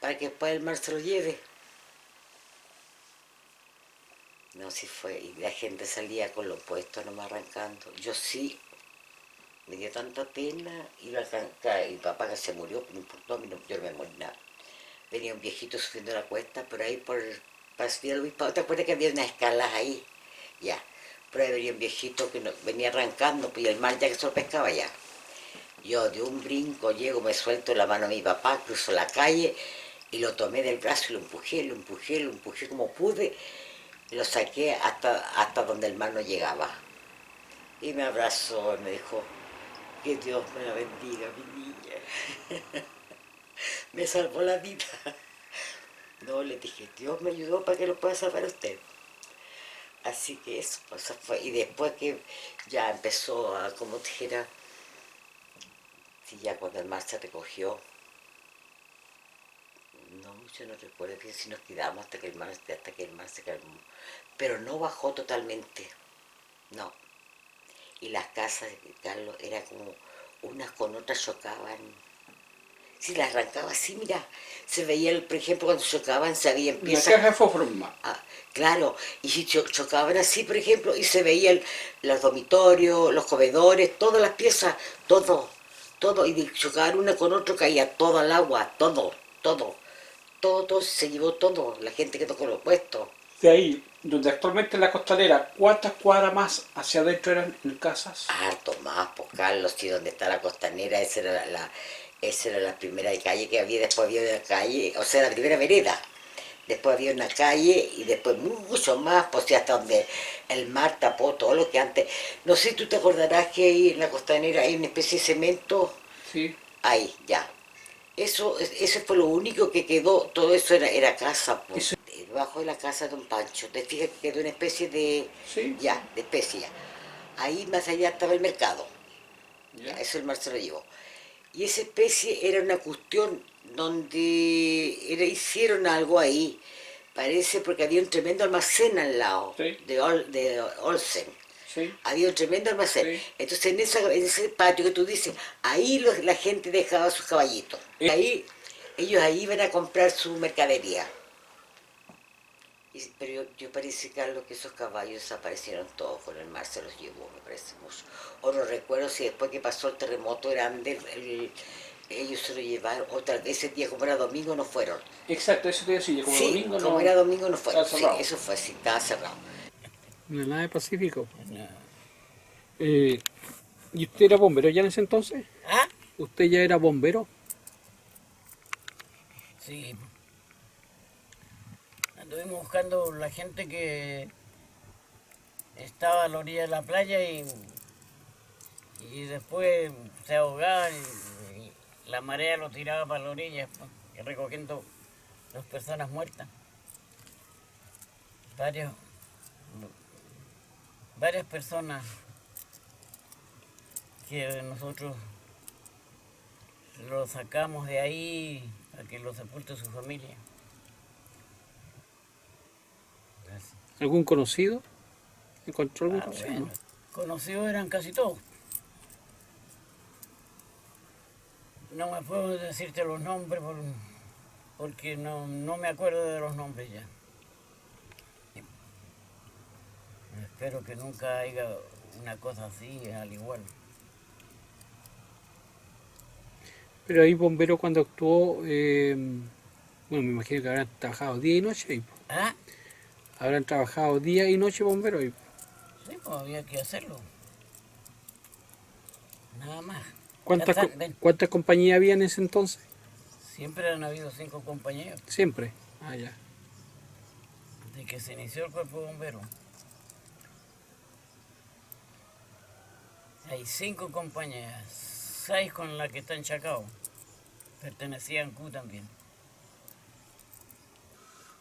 Para que después el mar se lo lleve. No, sí fue, y la gente salía con lo puesto nomás arrancando. Yo sí, me dio tanta pena, iba a arrancar, y mi papá que se murió, no importó, yo no me morí nada. Venía un viejito subiendo la cuesta, pero ahí para subir al obispado, ¿te acuerdas que había unas escalas ahí? Ya. Por ahí venía un viejito que venía arrancando, pues, y el mar ya que se lo pescaba ya. Yo de un brinco llego, me suelto la mano a mi papá, cruzo la calle y lo tomé del brazo y lo empujé como pude, y lo saqué hasta donde el mar no llegaba. Y me abrazó y me dijo, que Dios me la bendiga, mi niña. Me salvó la vida. No, le dije, Dios me ayudó para que lo pueda salvar usted. Así que eso fue, y después que ya empezó a, como dijera, sí, ya cuando el mar se recogió, no mucho no recuerdo bien si nos quedamos hasta que el mar se calmó, pero no bajó totalmente, no. Y las casas de Carlos era como unas con otras chocaban. Si las arrancaba así, mira, se veía, por ejemplo, cuando chocaban, se veía piezas. Una caja de fósforo más. Claro, y si chocaban así, por ejemplo, y se veían los dormitorios, los comedores, todas las piezas, todo, y chocaban una con otro, caía todo al agua, todo todo, se llevó todo, la gente que tocó los puestos. De ahí, donde actualmente es la costanera, ¿cuántas cuadras más hacia adentro eran en casas? Harto más, pues Carlos, sí, donde está la costanera, esa era la primera calle que había, después había una calle, o sea, la primera vereda. Después había una calle y después mucho más, pues sí, hasta donde el mar tapó todo lo que antes... No sé, tú te acordarás que ahí en la costanera hay una especie de cemento. Sí. Ahí, ya. Eso fue lo único que quedó, todo eso era casa, pues. Debajo de la casa de Don Pancho, te fijas que quedó una especie de... Sí. Ya, de especie ya. Ahí más allá estaba el mercado. Ya, eso el mar se lo llevó. Y esa especie era una cuestión donde hicieron algo ahí, parece, porque había un tremendo almacén al lado, sí, de Olsen. Sí. Había un tremendo almacén. Sí. Entonces en ese patio que tú dices, ahí la gente dejaba sus caballitos. Ahí, ellos ahí iban a comprar su mercadería. Pero yo parece, Carlos, que esos caballos desaparecieron todos, con el mar se los llevó, me parece mucho. O no recuerdo si después que pasó el terremoto grande, ellos se lo llevaron, o tal vez ese día, como era domingo, no fueron. Exacto, eso te decía, como sí, domingo no... como era domingo no fueron, sí, cerrado. eso fue, sí, estaba cerrado. La nave Pacífico. ¿Y usted era bombero ya en ese entonces? ¿Ah? ¿Usted ya era bombero? Sí. Anduvimos buscando la gente que estaba a la orilla de la playa y después se ahogaba y la marea lo tiraba para la orilla, pues, recogiendo las personas muertas. Varias personas que nosotros lo sacamos de ahí para que lo sepulte su familia. ¿Algún conocido? ¿Encontró algún conocido? Bueno, conocidos eran casi todos. No me puedo decirte los nombres porque no me acuerdo de los nombres ya. Espero que nunca haya una cosa así, al igual. Pero ahí bombero cuando actuó, bueno, me imagino que habrán trabajado día y noche ahí. ¿Ah? Habrán trabajado día y noche bombero ahí. Sí, pues había que hacerlo. Nada más. ¿Cuántas compañías había en ese entonces? Siempre han habido 5 compañeros. Siempre. Ah, ya. Desde que se inició el cuerpo de bomberos. Hay 5 compañías, 6 con la que está en Chacao. Pertenecían a Q también.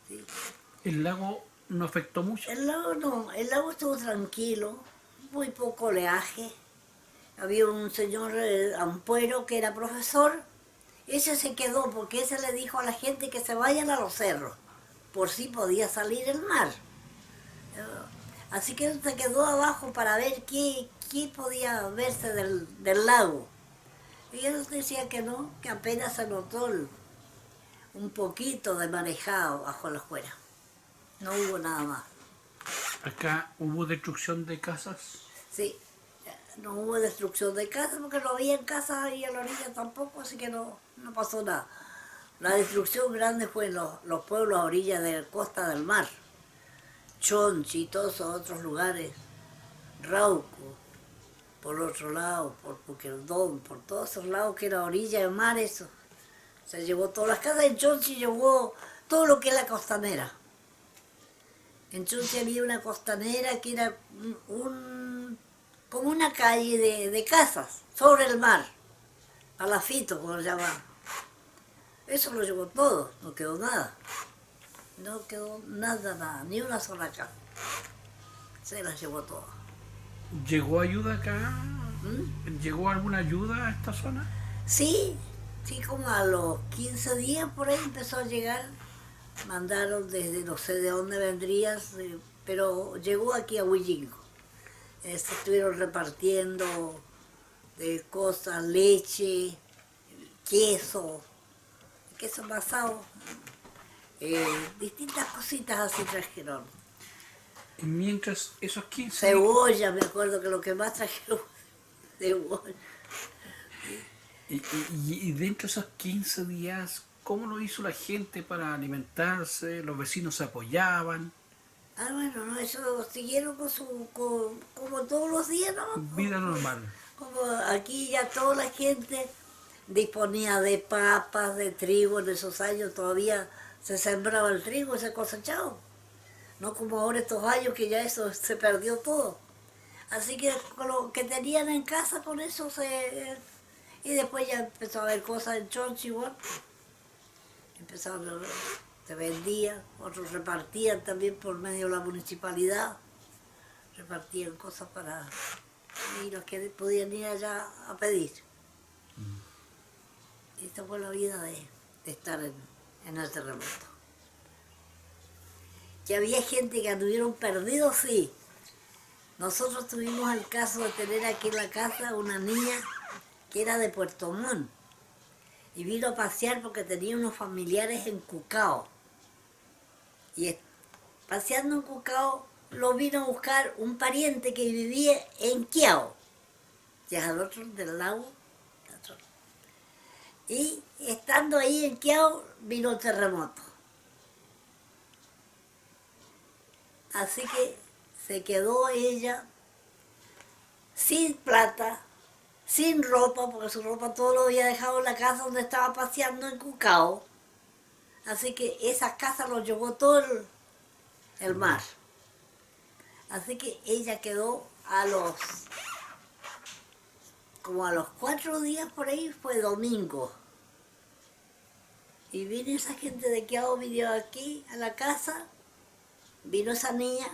Sí. ¿El lago no afectó mucho? El lago no, el lago estuvo tranquilo, muy poco oleaje. Había un señor Ampuero que era profesor, ese se quedó porque ese le dijo a la gente que se vayan a los cerros, por si podía salir el mar. Así que él se quedó abajo para ver qué podía verse del lago. Y él decía que no, que apenas se notó un poquito de marejado bajo la escuela. No hubo nada más. ¿Acá hubo destrucción de casas? Sí, no hubo destrucción de casas porque no había casas ahí a la orilla tampoco, así que no pasó nada. La destrucción grande fue en los pueblos a orillas de la costa del mar. Chonchi y todos esos otros lugares. Rauco, por otro lado, por Puquerdón, por todos esos lados que era orilla del mar, eso. Se llevó todas las casas. En Chonchi llevó todo lo que es la costanera. En Chonchi había una costanera que era como una calle de casas sobre el mar, palafito, como lo llamaban. Eso lo llevó todo, no quedó nada. No quedó nada, ni una sola casa. Se las llevó todas. ¿Llegó ayuda acá? ¿Llegó alguna ayuda a esta zona? Sí, como a los 15 días por ahí empezó a llegar. Mandaron desde no sé de dónde vendrías, pero llegó aquí a Huillingo. Estuvieron repartiendo cosas, leche, queso amasado, distintas cositas así trajeron. Y mientras esos 15 cebolla, me acuerdo que lo que más trajeron cebolla. Y dentro de esos 15 días, ¿Cómo lo hizo la gente para alimentarse? ¿Los vecinos se apoyaban? Ah, bueno, no, eso siguieron como todos los días, ¿no? Vida normal. Como aquí ya toda la gente disponía de papas, de trigo, en esos años todavía se sembraba el trigo y se cosechaba. No como ahora estos años que ya eso se perdió todo. Así que con lo que tenían en casa, con eso y después ya empezó a haber cosas en Chonchi igual. Se vendía, otros repartían también por medio de la municipalidad. Repartían cosas para y los que podían ir allá a pedir. Esta fue la vida de estar en el terremoto. Que había gente que anduvieron perdidos, sí. Nosotros tuvimos el caso de tener aquí en la casa una niña que era de Puerto Montt y vino a pasear porque tenía unos familiares en Cucao. Y paseando en Cucao lo vino a buscar un pariente que vivía en Quiao, que es al otro del lago. Y estando ahí en Quiao vino el terremoto. Así que se quedó ella sin plata, sin ropa, porque su ropa todo lo había dejado en la casa donde estaba paseando en Cucao. Así que esa casa lo llevó todo el mar. Así que ella quedó como a los 4 días por ahí, fue domingo. Y vino esa gente de Quiao, vino aquí a la casa, vino esa niña.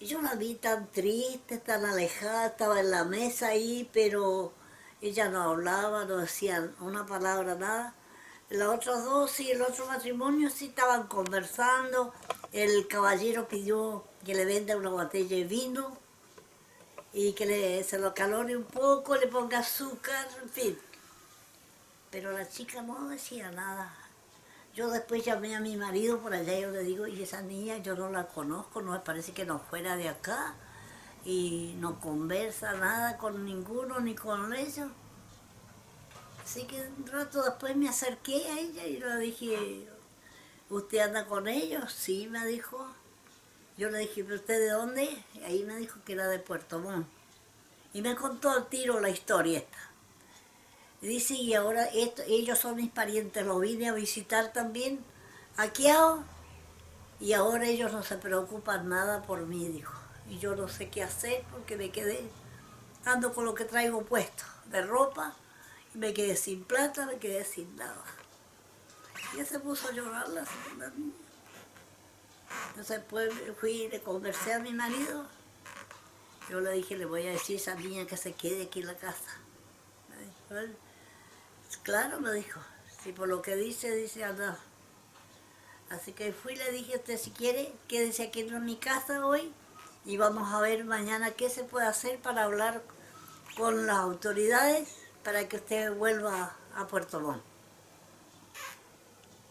Y yo la vi tan triste, tan alejada, estaba en la mesa ahí, pero ella no hablaba, no decía una palabra, nada. Las otras dos y el otro matrimonio sí estaban conversando. El caballero pidió que le venda una botella de vino y que se lo calore un poco, le ponga azúcar, en fin. Pero la chica no decía nada. Yo después llamé a mi marido por allá y yo le digo, y esa niña yo no la conozco, no me parece que no fuera de acá y no conversa nada con ninguno ni con ellos. Así que un rato después me acerqué a ella y le dije, ¿usted anda con ellos? Sí, me dijo. Yo le dije, ¿pero usted de dónde? Y ahí me dijo que era de Puerto Montt. Y me contó al tiro la historia esta. Y dice, y ahora ellos son mis parientes, los vine a visitar también a Quiao, y ahora ellos no se preocupan nada por mí, dijo. Y yo no sé qué hacer porque me quedé, ando con lo que traigo puesto, de ropa, y me quedé sin plata, me quedé sin nada. Y ella se puso a llorar la segunda niña. Entonces después fui y le conversé a mi marido. Yo le dije, le voy a decir a esa niña que se quede aquí en la casa. Me dijo, claro, me dijo, si por lo que dice, anda. Así que fui y le dije, usted si quiere, quédese aquí en mi casa hoy y vamos a ver mañana qué se puede hacer para hablar con las autoridades para que usted vuelva a Puerto Montt.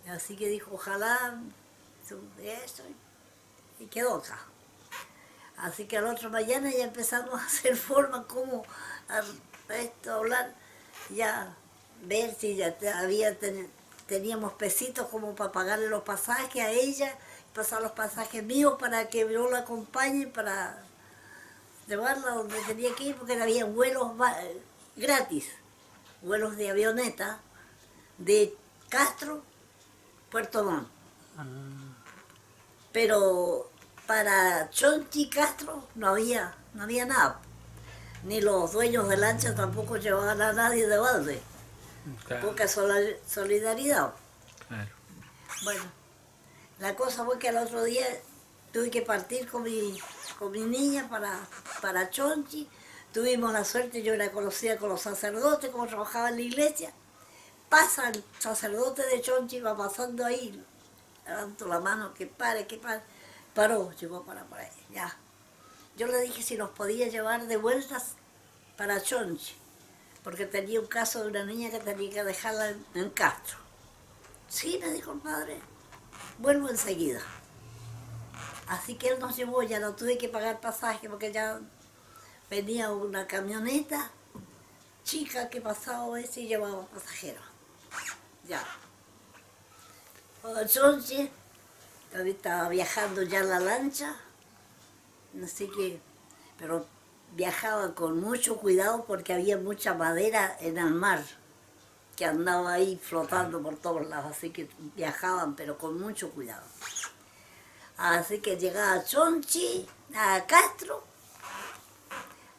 Así que dijo, ojalá eso, y quedó acá. Así que al otro mañana ya empezamos a hacer forma como hablar, ya ver si ya teníamos pesitos como para pagarle los pasajes a ella, pasar los pasajes míos para que yo la acompañe, para llevarla donde tenía que ir, porque había vuelos gratis, vuelos de avioneta de Castro, Puerto Montt. Pero para Chonchi Castro no había nada. Ni los dueños de lancha tampoco llevaban a nadie de balde. Claro. Poca solidaridad. Claro. Bueno, la cosa fue que al otro día tuve que partir con mi niña para Chonchi. Tuvimos la suerte, yo era conocida con los sacerdotes, como trabajaba en la iglesia. Pasa el sacerdote de Chonchi, va pasando ahí, levanto la mano, que pare. Paró, llegó para ahí, ya. Yo le dije si nos podía llevar de vueltas para Chonchi, porque tenía un caso de una niña que tenía que dejarla en Castro. Sí, me dijo el padre, vuelvo enseguida. Así que él nos llevó, ya no tuve que pagar pasaje, porque ya venía una camioneta chica que pasaba ese y llevaba pasajeros. Ya. Entonces, estaba viajando ya en la lancha, así que, pero viajaba con mucho cuidado porque había mucha madera en el mar que andaba ahí flotando por todos lados, así que viajaban, pero con mucho cuidado. Así que llegaba a Chonchi, a Castro,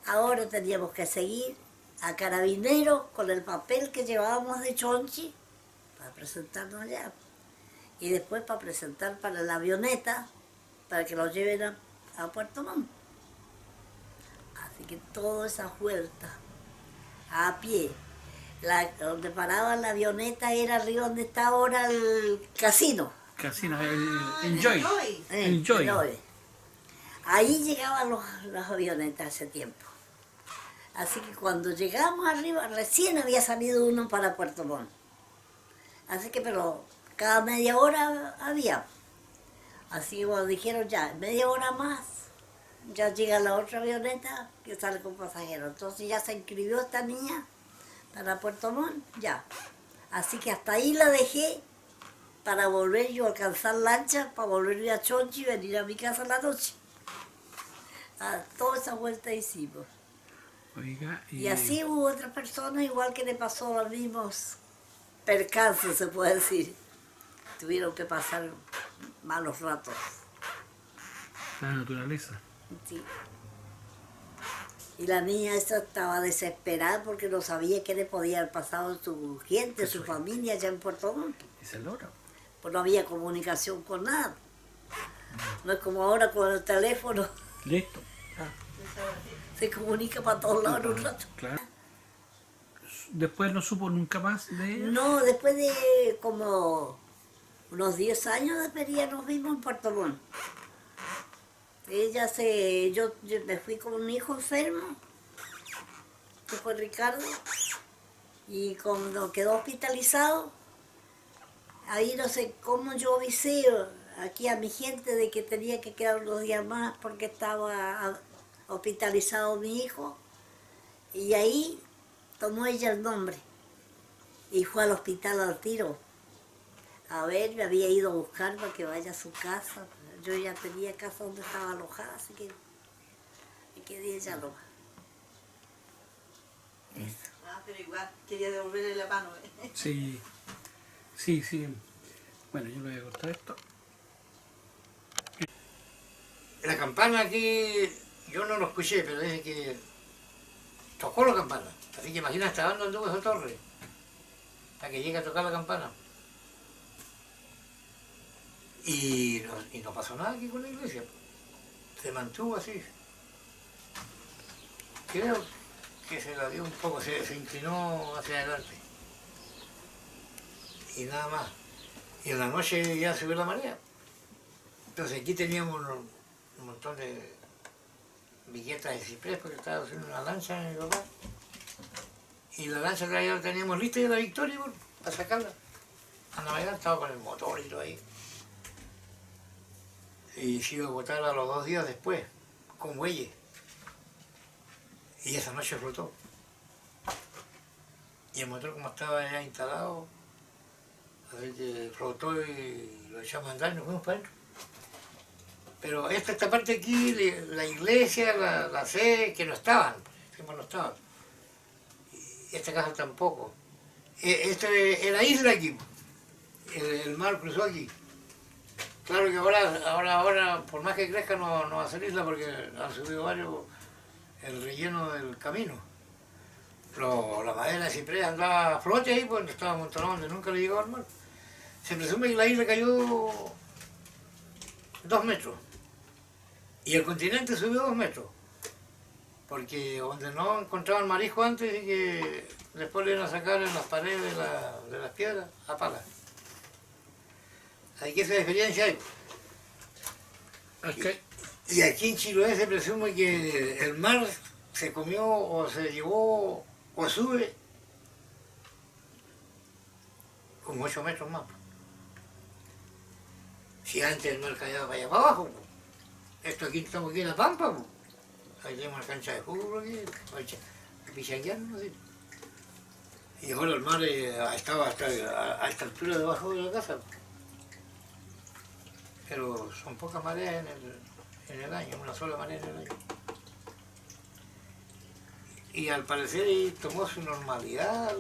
ahora teníamos que seguir a Carabineros con el papel que llevábamos de Chonchi para presentarnos allá. Y después para presentar para la avioneta, para que lo lleven a Puerto Montt. Así que toda esa vuelta, a pie. Donde paraba la avioneta era arriba donde está ahora el casino. Casino, el Enjoy. Enjoy. Ahí llegaban las avionetas hace tiempo. Así que cuando llegamos arriba, recién había salido uno para Puerto Montt. Así que, pero cada media hora había. Así que cuando dijeron ya, media hora más, ya llega la otra avioneta que sale con pasajeros. Entonces ya se inscribió esta niña para Puerto Montt, ya. Así que hasta ahí la dejé para volver yo a alcanzar lancha, para volver a Chonchi y venir a mi casa a la noche. Toda esa vuelta hicimos. Oiga, Y así hubo otras personas igual que le pasó los mismos percances, se puede decir. Tuvieron que pasar malos ratos. La naturaleza. Sí. Y la niña esa estaba desesperada porque no sabía qué le podía haber pasado a su gente, su familia allá en Puerto Montt. ¿Y se logra? Pues no había comunicación con nada. No es como ahora con el teléfono. Listo. Se comunica para todos lados en un rato. Claro. Después no supo nunca más de ella. No, después de como unos 10 años después ya nos vimos en Puerto Montt. Yo me fui con un hijo enfermo, que fue Ricardo, y cuando quedó hospitalizado, ahí no sé cómo yo avisé aquí a mi gente de que tenía que quedar unos días más porque estaba hospitalizado mi hijo, y ahí tomó ella el nombre y fue al hospital al tiro. A ver, me había ido a buscar para que vaya a su casa. Yo ya tenía casa donde estaba alojada, así que me quedé ella alojada. Eso. Pero igual quería devolverle la mano. Sí, sí, sí. Bueno, yo le voy a cortar esto. La campana aquí, yo no lo escuché, pero desde que tocó la campana. Así que imagina hasta dónde anduvo esa torre, para que llegue a tocar la campana. Y no pasó nada aquí con la iglesia. Se mantuvo así. Creo que se la dio un poco, se inclinó hacia adelante. Y nada más. Y en la noche ya subió la marea. Entonces aquí teníamos un montón de villetas de ciprés porque estaba haciendo una lancha en mi papá. Y la lancha que ya la teníamos lista de la Victoria para sacarla. A navegar estaba con el motor y todo ahí. Y se iba a botar a los 2 días después, con bueyes. Y esa noche flotó. Y el motor como estaba ya instalado, así que flotó y lo echamos a andar y nos fuimos para adentro. Pero esta parte aquí, la iglesia, la sede, que no estaban, siempre no estaban. Y esta casa tampoco. Esta es la isla aquí, el mar cruzó aquí. Claro que ahora, por más que crezca, no va a ser isla porque han subido varios el relleno del camino. La madera de ciprés andaba a flote ahí, pues estaba amontonado donde nunca le llegaba al mar. Se presume que la isla cayó 2 metros y el continente subió 2 metros. Porque donde no encontraban marisco antes y que después le iban a sacar en las paredes de las piedras a palas. Hay que esa diferencia hay. Okay. Y aquí en Chiloé se presume que el mar se comió o se llevó o sube como 8 metros más. Si antes el mar caía para allá para abajo, esto aquí estamos aquí en la Pampa, ahí tenemos la cancha de fútbol aquí, pichangueando, ¿sí? Y ahora el mar estaba hasta a esta altura debajo de la casa. Pero son pocas mareas en el año, una sola marea en el año. Y al parecer tomó su normalidad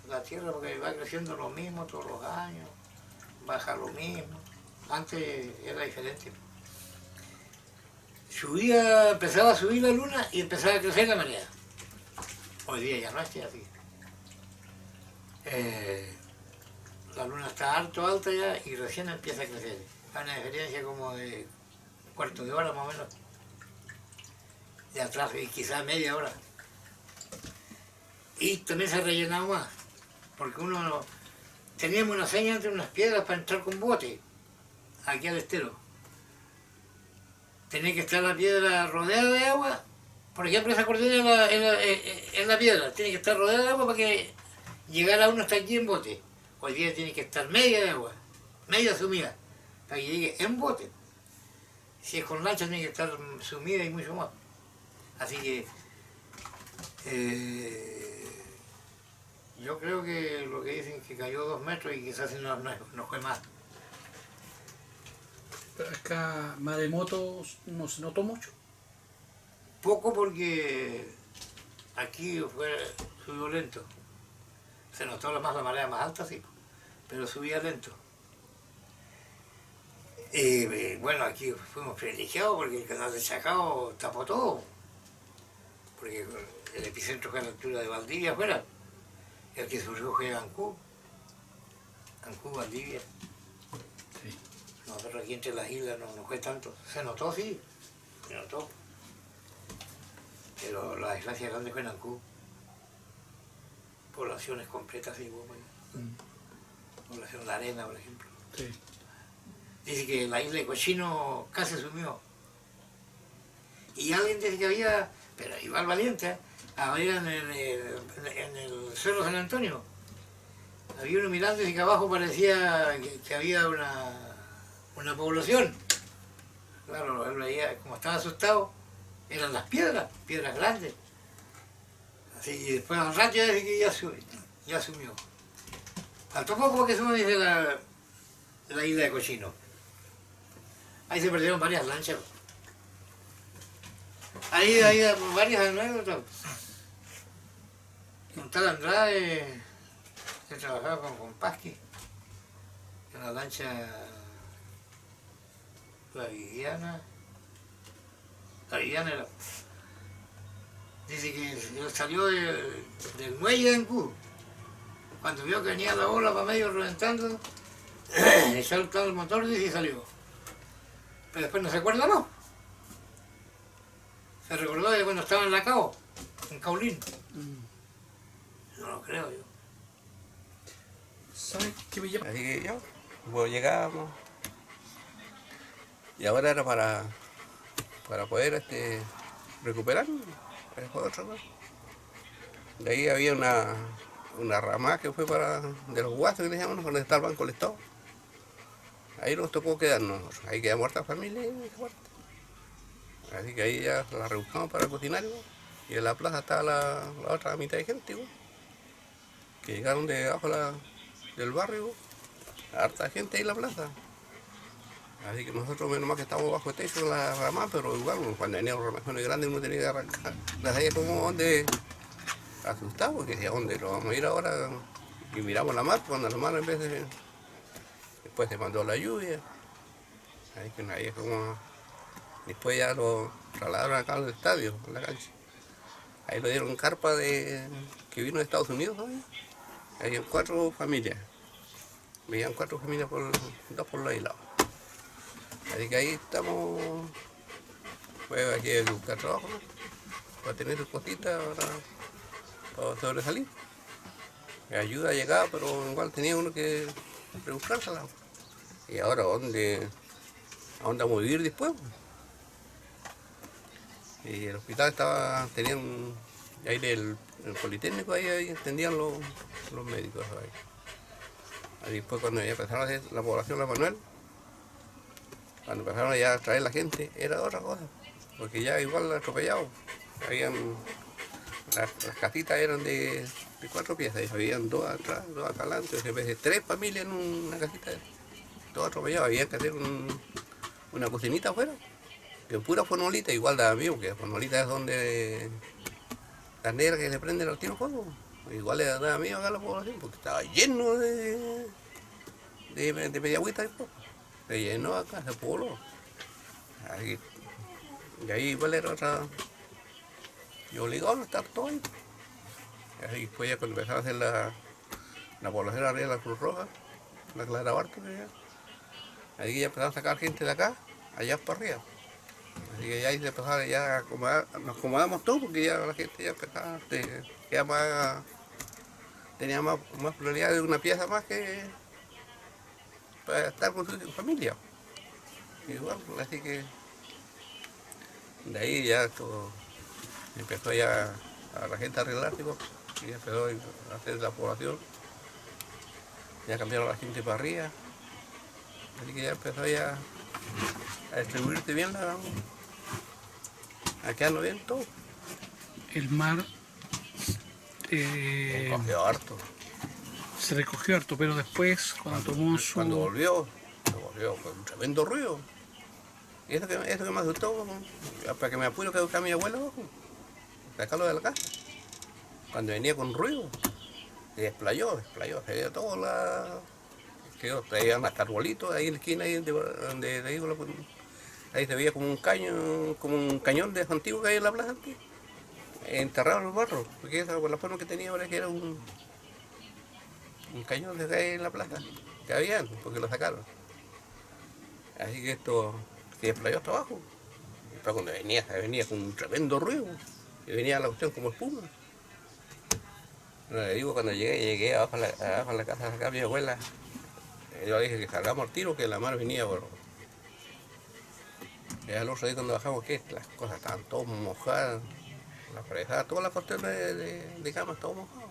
la tierra, porque va creciendo lo mismo todos los años, baja lo mismo. Antes era diferente. Empezaba a subir la luna y empezaba a crecer la marea. Hoy día ya no es así. La luna está harto alta ya y recién empieza a crecer. Hay una diferencia como de cuarto de hora más o menos. De atrás, y quizás media hora. Y también se ha rellenado más, porque teníamos una seña entre unas piedras para entrar con bote, aquí al estero. Tenía que estar la piedra rodeada de agua, por ejemplo esa cordillera en la piedra, tiene que estar rodeada de agua para que llegara uno hasta aquí en bote. Hoy día tiene que estar media de agua, media sumida, para que llegue en bote. Si es con lancha tiene que estar sumida y mucho más. Así que yo creo que lo que dicen que cayó 2 metros y quizás no fue más. Pero acá maremoto no se notó mucho. Poco porque aquí subió lento. Se notó más la marea más alta, sí, pero subía lento. Bueno, aquí fuimos privilegiados porque el canal de Chacao tapó todo. Porque el epicentro fue a la altura de Valdivia afuera. El que surgió fue Ancú. Ancú, Valdivia. Sí. Nosotros aquí entre las islas no fue tanto. Se notó, sí, se notó. Pero la desgracia grande fue en Ancú. Poblaciones completas, sí, población de Arena, por ejemplo. Sí. Dice que la isla de Cochino casi sumió. Y alguien dice que había, pero igual valiente, había en el Cerro San Antonio. Había uno mirando y que abajo parecía que había una población. Claro, él veía, como estaba asustado, eran las piedras grandes. Así, y después al rato ya dice que ya sumió. Faltó poco porque suma, dice la isla de Cochino. Ahí se perdieron varias lanchas. Ahí hay varias anécdotas. Con tal Andrade, que trabajaba con Pasqui, en la lancha La Viviana era. Dice que salió del muelle de Ancú. Cuando vio que venía la ola para medio reventando, echó el motor y salió. Pero después no se acuerda, no. Se recordó de cuando estaba en la Cao, en Caulín. No lo creo yo. ¿Sabes qué me llama? Así que yo, pues llegábamos. Y ahora era para poder recuperar otra cosa. De ahí había una rama que fue de los guasos que le llamamos, donde está el Banco del Estado. Ahí nos tocó quedarnos, ahí quedamos harta familia y así que ahí ya la rebuscamos para cocinar, y en la plaza estaba la otra mitad de gente, que llegaron de abajo del barrio, harta gente ahí en la plaza. Así que nosotros menos mal que estábamos bajo el techo en la rama, pero igual cuando venían los ramazones grandes uno tenía que arrancar. Las ahí como donde asustado, porque decía, ¿dónde lo vamos a ir ahora? Y miramos la mar, cuando la mar en vez de... Después se mandó la lluvia. Así que ahí es como... Después ya lo trasladaron acá al estadio, a la cancha. Ahí lo dieron carpa que vino de Estados Unidos, ¿sabes? Habían 4 familias. Veían 4 familias, 2 por los lados. Así que ahí estamos, pues aquí hay que buscar trabajo, ¿no? Para tener sus cositas, para sobresalir. Me ayuda a llegar, pero igual tenía uno que rebuscársela. Y ahora, ¿a dónde vamos a vivir después? Y el hospital tenían ahí el Politécnico, ahí atendían los médicos. Ahí después cuando ya empezaron a hacer la población La Manuel, cuando empezaron ya a traer la gente, era otra cosa, porque ya igual atropellados. Habían las casitas eran de 4 piezas, y habían 2 atrás, 2 acá adelante, en vez de 3 familias en una casita, todo atropellado, había que hacer una cocinita afuera, que pura fonolita, igual daba miedo, porque la fonolita es donde las negras que se prenden al tiro fuego, igual le daba miedo acá a la población, porque estaba lleno de media agüita después, se llenó acá, se pobló. Y ahí igual era otra, y obligado a estar todo ahí. Y así fue ya cuando empezaba a hacer la población arriba de la Cruz Roja, la Clara Barto, ahí ya empezaron a sacar gente de acá, allá para arriba. Así que ya ahí se empezaba ya a acomodar, nos acomodamos todos porque ya la gente ya empezaba, tenía más probabilidad de una pieza más que para estar con su familia. Y bueno, así que de ahí ya todo empezó ya a la gente a arreglarse, y empezó a hacer la población, ya cambiaron la gente para arriba, así que ya empezó ya a distribuirse bien, a quedarnos bien todo. El mar recogió harto. Se recogió harto, pero después, cuando volvió con un tremendo ruido. Y eso que me asustó, para que me apuro que buscar a mi abuelo abajo, sacarlo de la casa. Cuando venía con ruido, se desplayó, se dio todo quedó, traían hasta arbolitos, ahí en la esquina, ahí donde le digo, ahí se veía como un cañón de antiguo que hay en la plaza antes, enterrado en los barros, porque esa por la forma que tenía ahora que era un cañón de que hay en la plaza, que habían, porque lo sacaron. Así que esto se desplayó hasta abajo. Pero cuando venía con un tremendo ruido, y venía la cuestión como espuma. Le digo, cuando llegué abajo a la casa de acá, mi abuela, yo le dije que salgamos al tiro, que la mar venía por... Y al otro día cuando bajamos, que las cosas estaban todas mojadas, las fresadas, todas las cuestiones de cama, todo mojado.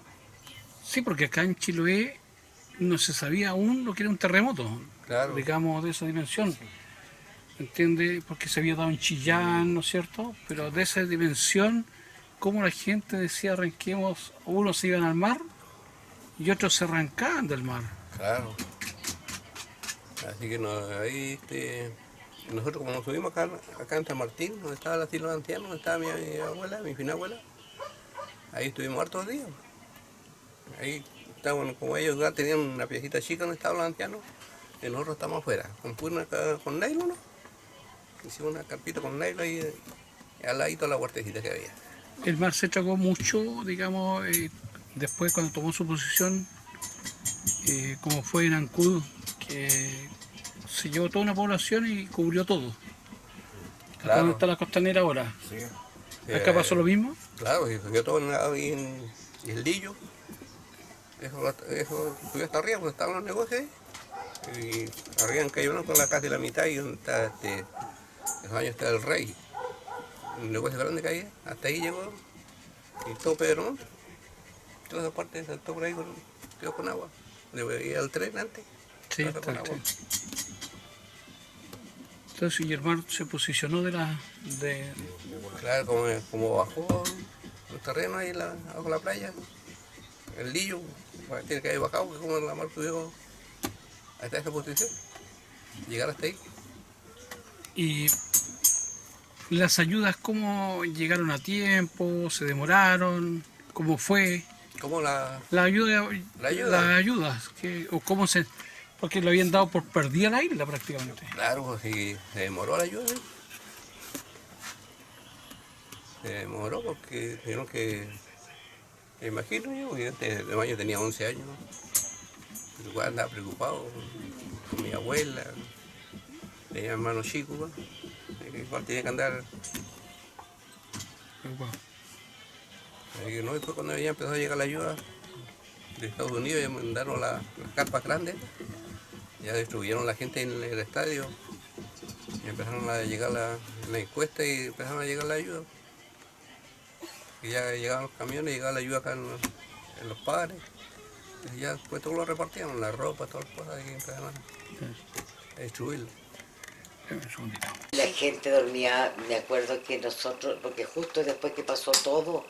Sí, porque acá en Chiloé no se sabía aún lo que era un terremoto, claro, digamos, de esa dimensión. ¿Entiende? Porque se había dado en Chillán, ¿no es cierto? Pero de esa dimensión, como la gente decía, arranquemos, unos se iban al mar y otros se arrancaban del mar. Claro. Así que ahí, nosotros como nos subimos acá en San Martín, donde estaba el asilo de ancianos, donde estaba mi abuela, mi finabuela, ahí estuvimos hartos días. Ahí estaban, como ellos ya tenían una piecita chica donde estaban los ancianos, y nosotros estamos afuera, con nylon, ¿no? Hicimos una carpita con nylon y al ladito la huertecita que había. El mar se tragó mucho, digamos, después cuando tomó su posición, como fue en Ancud, que se llevó toda una población y cubrió todo. Claro. Acá donde está la costanera ahora. Sí. ¿Acá pasó lo mismo? Claro, se subió todo ahí en el Lillo. Eso subió hasta arriba, porque estaban los negocios ahí. Y arriba en Cayo Blanco, la casa de la mitad, y donde está esos años está el Rey. Un negocio grande que había, hasta ahí llegó. Y todo Pedro Montt. Toda esa parte saltó por ahí, quedó con agua. Le iba al tren antes. Sí, está con agua. Entonces, y el mar se posicionó Claro, como bajó los terrenos ahí abajo de la playa, el Lillo, tiene que haber bajado, que como la mar subió hasta esa posición, llegar hasta ahí. Y las ayudas, ¿cómo llegaron a tiempo? ¿Se demoraron? ¿Cómo fue? ¿Cómo las ayudas? ¿O cómo se...? Porque lo habían dado por perdida la isla prácticamente. Claro, pues sí, se demoró la ayuda. Se demoró porque tuvieron que... Me imagino yo, que antes de mayo tenía 11 años. Pero igual andaba preocupado con mi abuela. Tenía hermanos chicos, ¿no? Igual tenía que andar... Preocupado. Así que no, después cuando ya empezó a llegar la ayuda de Estados Unidos, ya mandaron las carpas grandes. Ya distribuyeron la gente en el estadio, y empezaron a llegar la encuesta y empezaron a llegar la ayuda. Y ya llegaban los camiones, llegaba la ayuda acá en los padres. Y ya después todo lo repartían, la ropa, todas las cosas, y empezaron a distribuirlo. La gente dormía, me acuerdo que nosotros, porque justo después que pasó todo,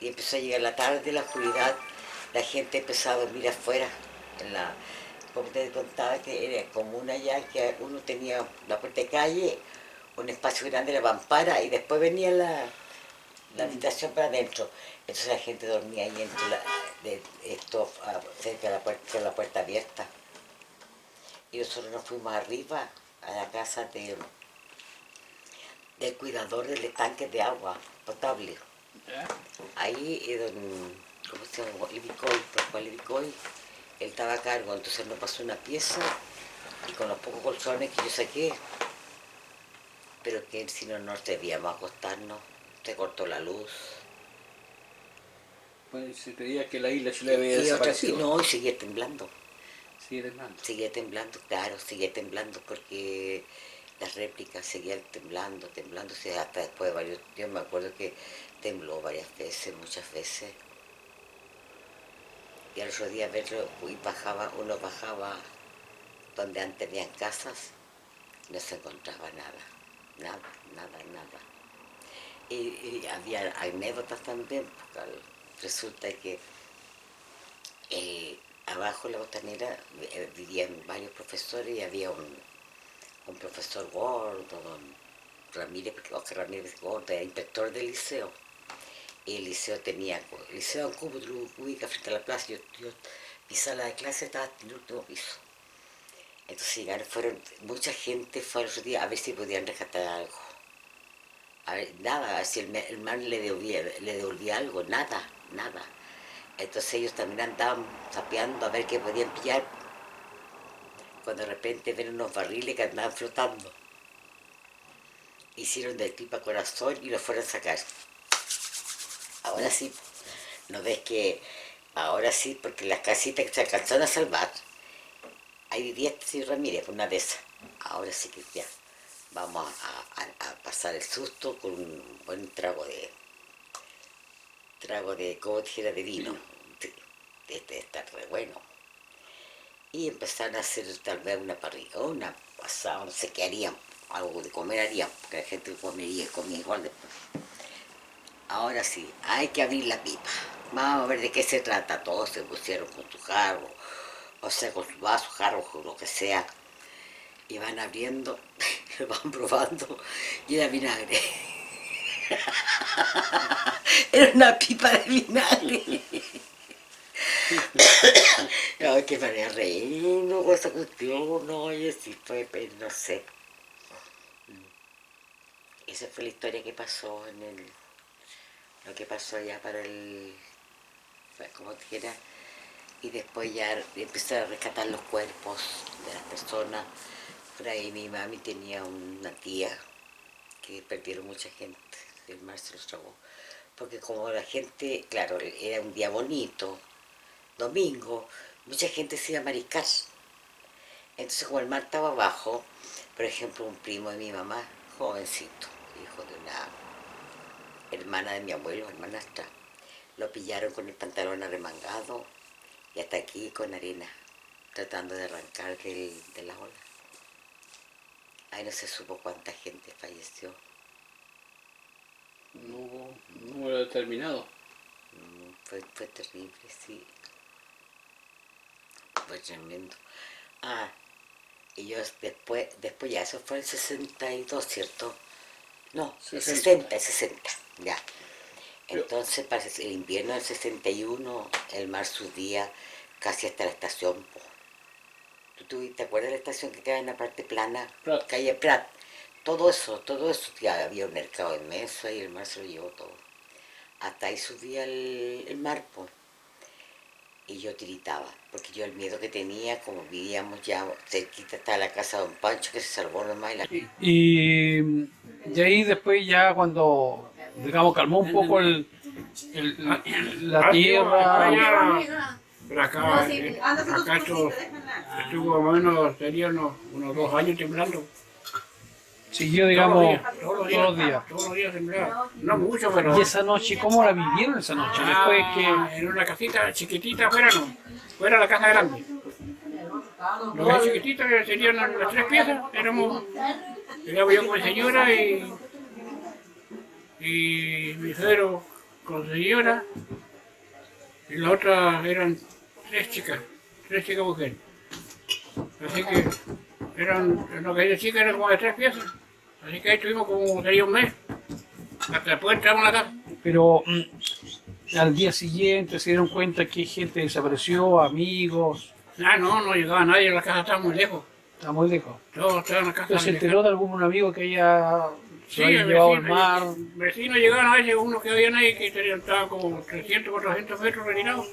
y empezó a llegar la tarde, la oscuridad, la gente empezaba a dormir afuera, como te contaba, que era común allá, que uno tenía la puerta de calle, un espacio grande, la mampara, y después venía la habitación para adentro. Entonces la gente dormía ahí cerca de la puerta abierta. Y nosotros nos fuimos arriba a la casa del cuidador del estanque de agua potable. Ahí, ¿cómo se llama? Levicoy, él estaba a cargo, entonces nos pasó una pieza y con los pocos colchones que yo saqué, pero que si no nos debíamos acostarnos, se cortó la luz. Pues se creía que la isla se le había desaparecido. No, y seguía temblando. Sigue temblando. Seguía temblando, claro, seguía temblando porque las réplicas seguían temblando, hasta después de varios, yo me acuerdo que tembló varias veces, muchas veces. Y al otro día uno bajaba donde antes habían casas, no se encontraba nada. Y había anécdotas también, porque resulta que abajo en la Costanera vivían varios profesores y había un profesor gordo, don Ramírez, porque Oscar Ramírez Gordo era inspector del liceo. Y el liceo en Cubo, ubica frente a la plaza. Mi sala de clase estaba en el último piso. Entonces mucha gente fue al otro día a ver si podían rescatar algo. A ver si el mar le devolvía algo, nada. Entonces ellos también andaban sapeando a ver qué podían pillar. Cuando de repente ven unos barriles que andaban flotando. Hicieron del pipa corazón y los fueron a sacar. Ahora sí, ¿no ves que ahora sí, porque las casitas que se alcanzaron a salvar, ahí vivía este señor Ramírez, una de esas. Ahora sí que ya vamos a pasar el susto con un buen trago de como dijera, de vino. Este está re bueno. Y empezaron a hacer tal vez una parrilla, o una pasada, no sé qué harían, algo de comer harían, porque la gente comía igual después. Ahora sí, hay que abrir la pipa. Vamos a ver de qué se trata. Todos se pusieron con su jarro, o sea, con su vaso, jarro, con lo que sea. Y van abriendo, lo van probando, y era vinagre. Era una pipa de vinagre. Ay, que me haría reír, no, esa cuestión, no, y así fue, pero no sé. Esa fue la historia que pasó lo que pasó allá para como dijera, y después ya empecé a rescatar los cuerpos de las personas. Por ahí mi mami tenía una tía que perdieron mucha gente, el mar se los tragó, porque como la gente, claro, era un día bonito, domingo, mucha gente se iba a mariscar. Entonces como el mar estaba abajo, por ejemplo, un primo de mi mamá, jovencito, hijo de una hermana de mi abuelo, hermanastra, lo pillaron con el pantalón arremangado y hasta aquí con arena, tratando de arrancar de la ola. Ahí no se supo cuánta gente falleció. No hubo determinado. Fue terrible, sí. Fue tremendo. Y yo después ya, eso fue el 62, ¿cierto? No, 60, ya. Entonces, para el invierno del 61, el mar subía casi hasta la estación. ¿Tú te acuerdas de la estación que queda en la parte plana? Prat. Calle Prat. Todo eso, ya había un mercado inmenso y el mar se lo llevó todo. Hasta ahí subía el mar, pues. Y yo tiritaba, porque yo el miedo que tenía, como vivíamos ya cerquita, estaba la casa de don Pancho, que se salvó nomás. Y ahí después ya cuando, digamos, calmó un poco la tierra. Pero acá estuvo más o menos, sería unos 2 años temblando. Siguió, digamos, todos los días temblaba. No mucho, pero... ¿Y esa noche, cómo la vivieron esa noche? Después que... En una casita chiquitita afuera, no. Fuera la casa grande. Lo que es chiquitito, que serían las 3 piezas, éramos yo con mi señora y mi suegro con señora, y la otra eran tres chicas mujeres. Así que eran, en lo que de chicas eran como de 3 piezas. Así que ahí estuvimos como sería un mes. Hasta después entramos a la casa. Pero al día siguiente se dieron cuenta que gente desapareció, amigos. Ah, no llegaba nadie, la casa estaba muy lejos. Está muy lejos. Todos estaban en la casa. ¿Pero se enteró de algún amigo que haya Sí, lo haya llevado al vecino, mar? Vecinos llegaban a veces, unos que habían ahí que estaban como 300, 400 metros retirados.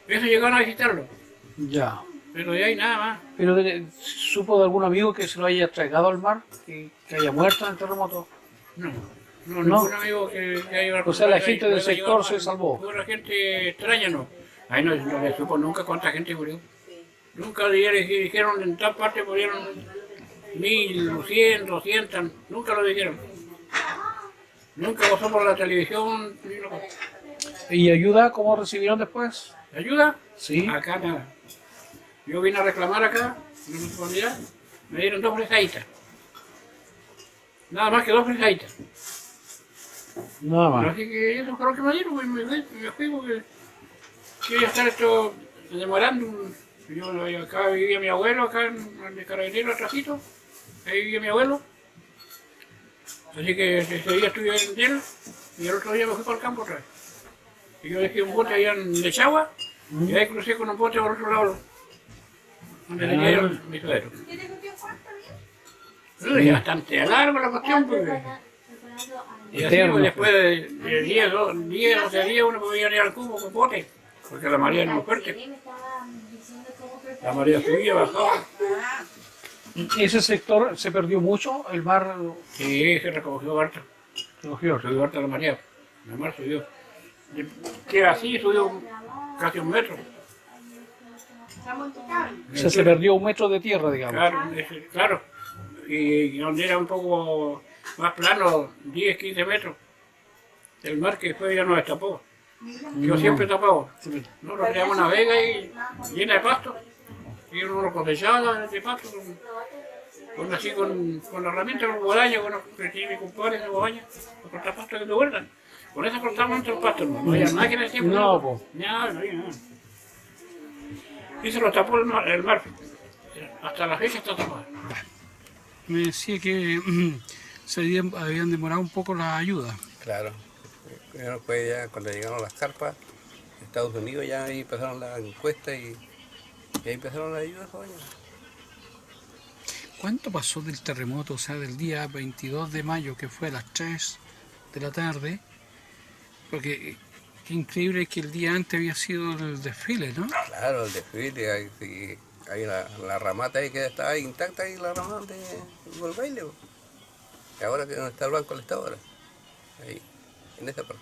Esos llegaban a visitarlo. Ya. Pero de ahí nada más. ¿Pero supo de algún amigo que se lo haya tragado al mar? ¿Que haya muerto en el terremoto? No, ningún amigo que haya... O sea, la gente del sector se salvó. La gente extraña no. Ahí no le supo nunca cuánta gente murió. Nunca dijeron en tal parte murieron 1000, 100, 200, nunca lo dijeron. Nunca pasó por la televisión. Ni lo... ¿Y ayuda cómo recibieron después? ¿Ayuda? Sí. Acá nada. Yo vine a reclamar acá, en la municipalidad, me dieron 2 fresaditas. Nada más que 2 fresaditas. Nada más. Así que eso fue lo que me dieron, pues, me fui porque quería estar esto demorando. Yo acá vivía mi abuelo, acá en el Carabinero, atrásito, ahí vivía mi abuelo. Así que ese día estuve en él y el otro día me fui para el campo otra vez. Y yo dejé un bote allá en Lechagua y ahí crucé con un bote por otro lado, donde tenía yo mi suegro. Es bastante largo la cuestión, porque... Y así, pues, después de 10, 12 días uno podía ir al cubo con bote, porque la marea era muy fuerte. La marea subía, bajaba. ¿Ese sector se perdió mucho? ¿El mar? Sí, se recogió harto. Subió harto la marea. La mar subió. Que así subió casi 1 metro. O sea, se perdió 1 metro de tierra, digamos. Claro. Y donde era un poco más plano, 10, 15 metros. El mar que después ya nos destapó. Yo siempre tapaba. Nosotros creamos una vega y llena de pasto. Y uno lo cosechaba de pasto con la herramienta, con guadaña, con los que tiene mi compadre de guadaña, los cortapastos que te vuelvan. Con eso cortamos entre los pastos, no había máquinas siempre. No, pues. Nada, no había nada. Y se lo tapó el mar. Hasta la fecha está tapado. Me decía que habían demorado un poco la ayuda. Claro. Después ya cuando llegaron las carpas, Estados Unidos ya ahí empezaron las encuestas y ahí empezaron las ayudas. ¿Cuánto pasó del terremoto, o sea, del día 22 de mayo, que fue a las 3 de la tarde? Porque qué increíble que el día antes había sido el desfile, ¿no? Claro, el desfile, hay la ramata ahí que está intacta, ahí la ramata del baile. Y ahora que donde está el Banco del Estado ahora, ahí, en esa parte.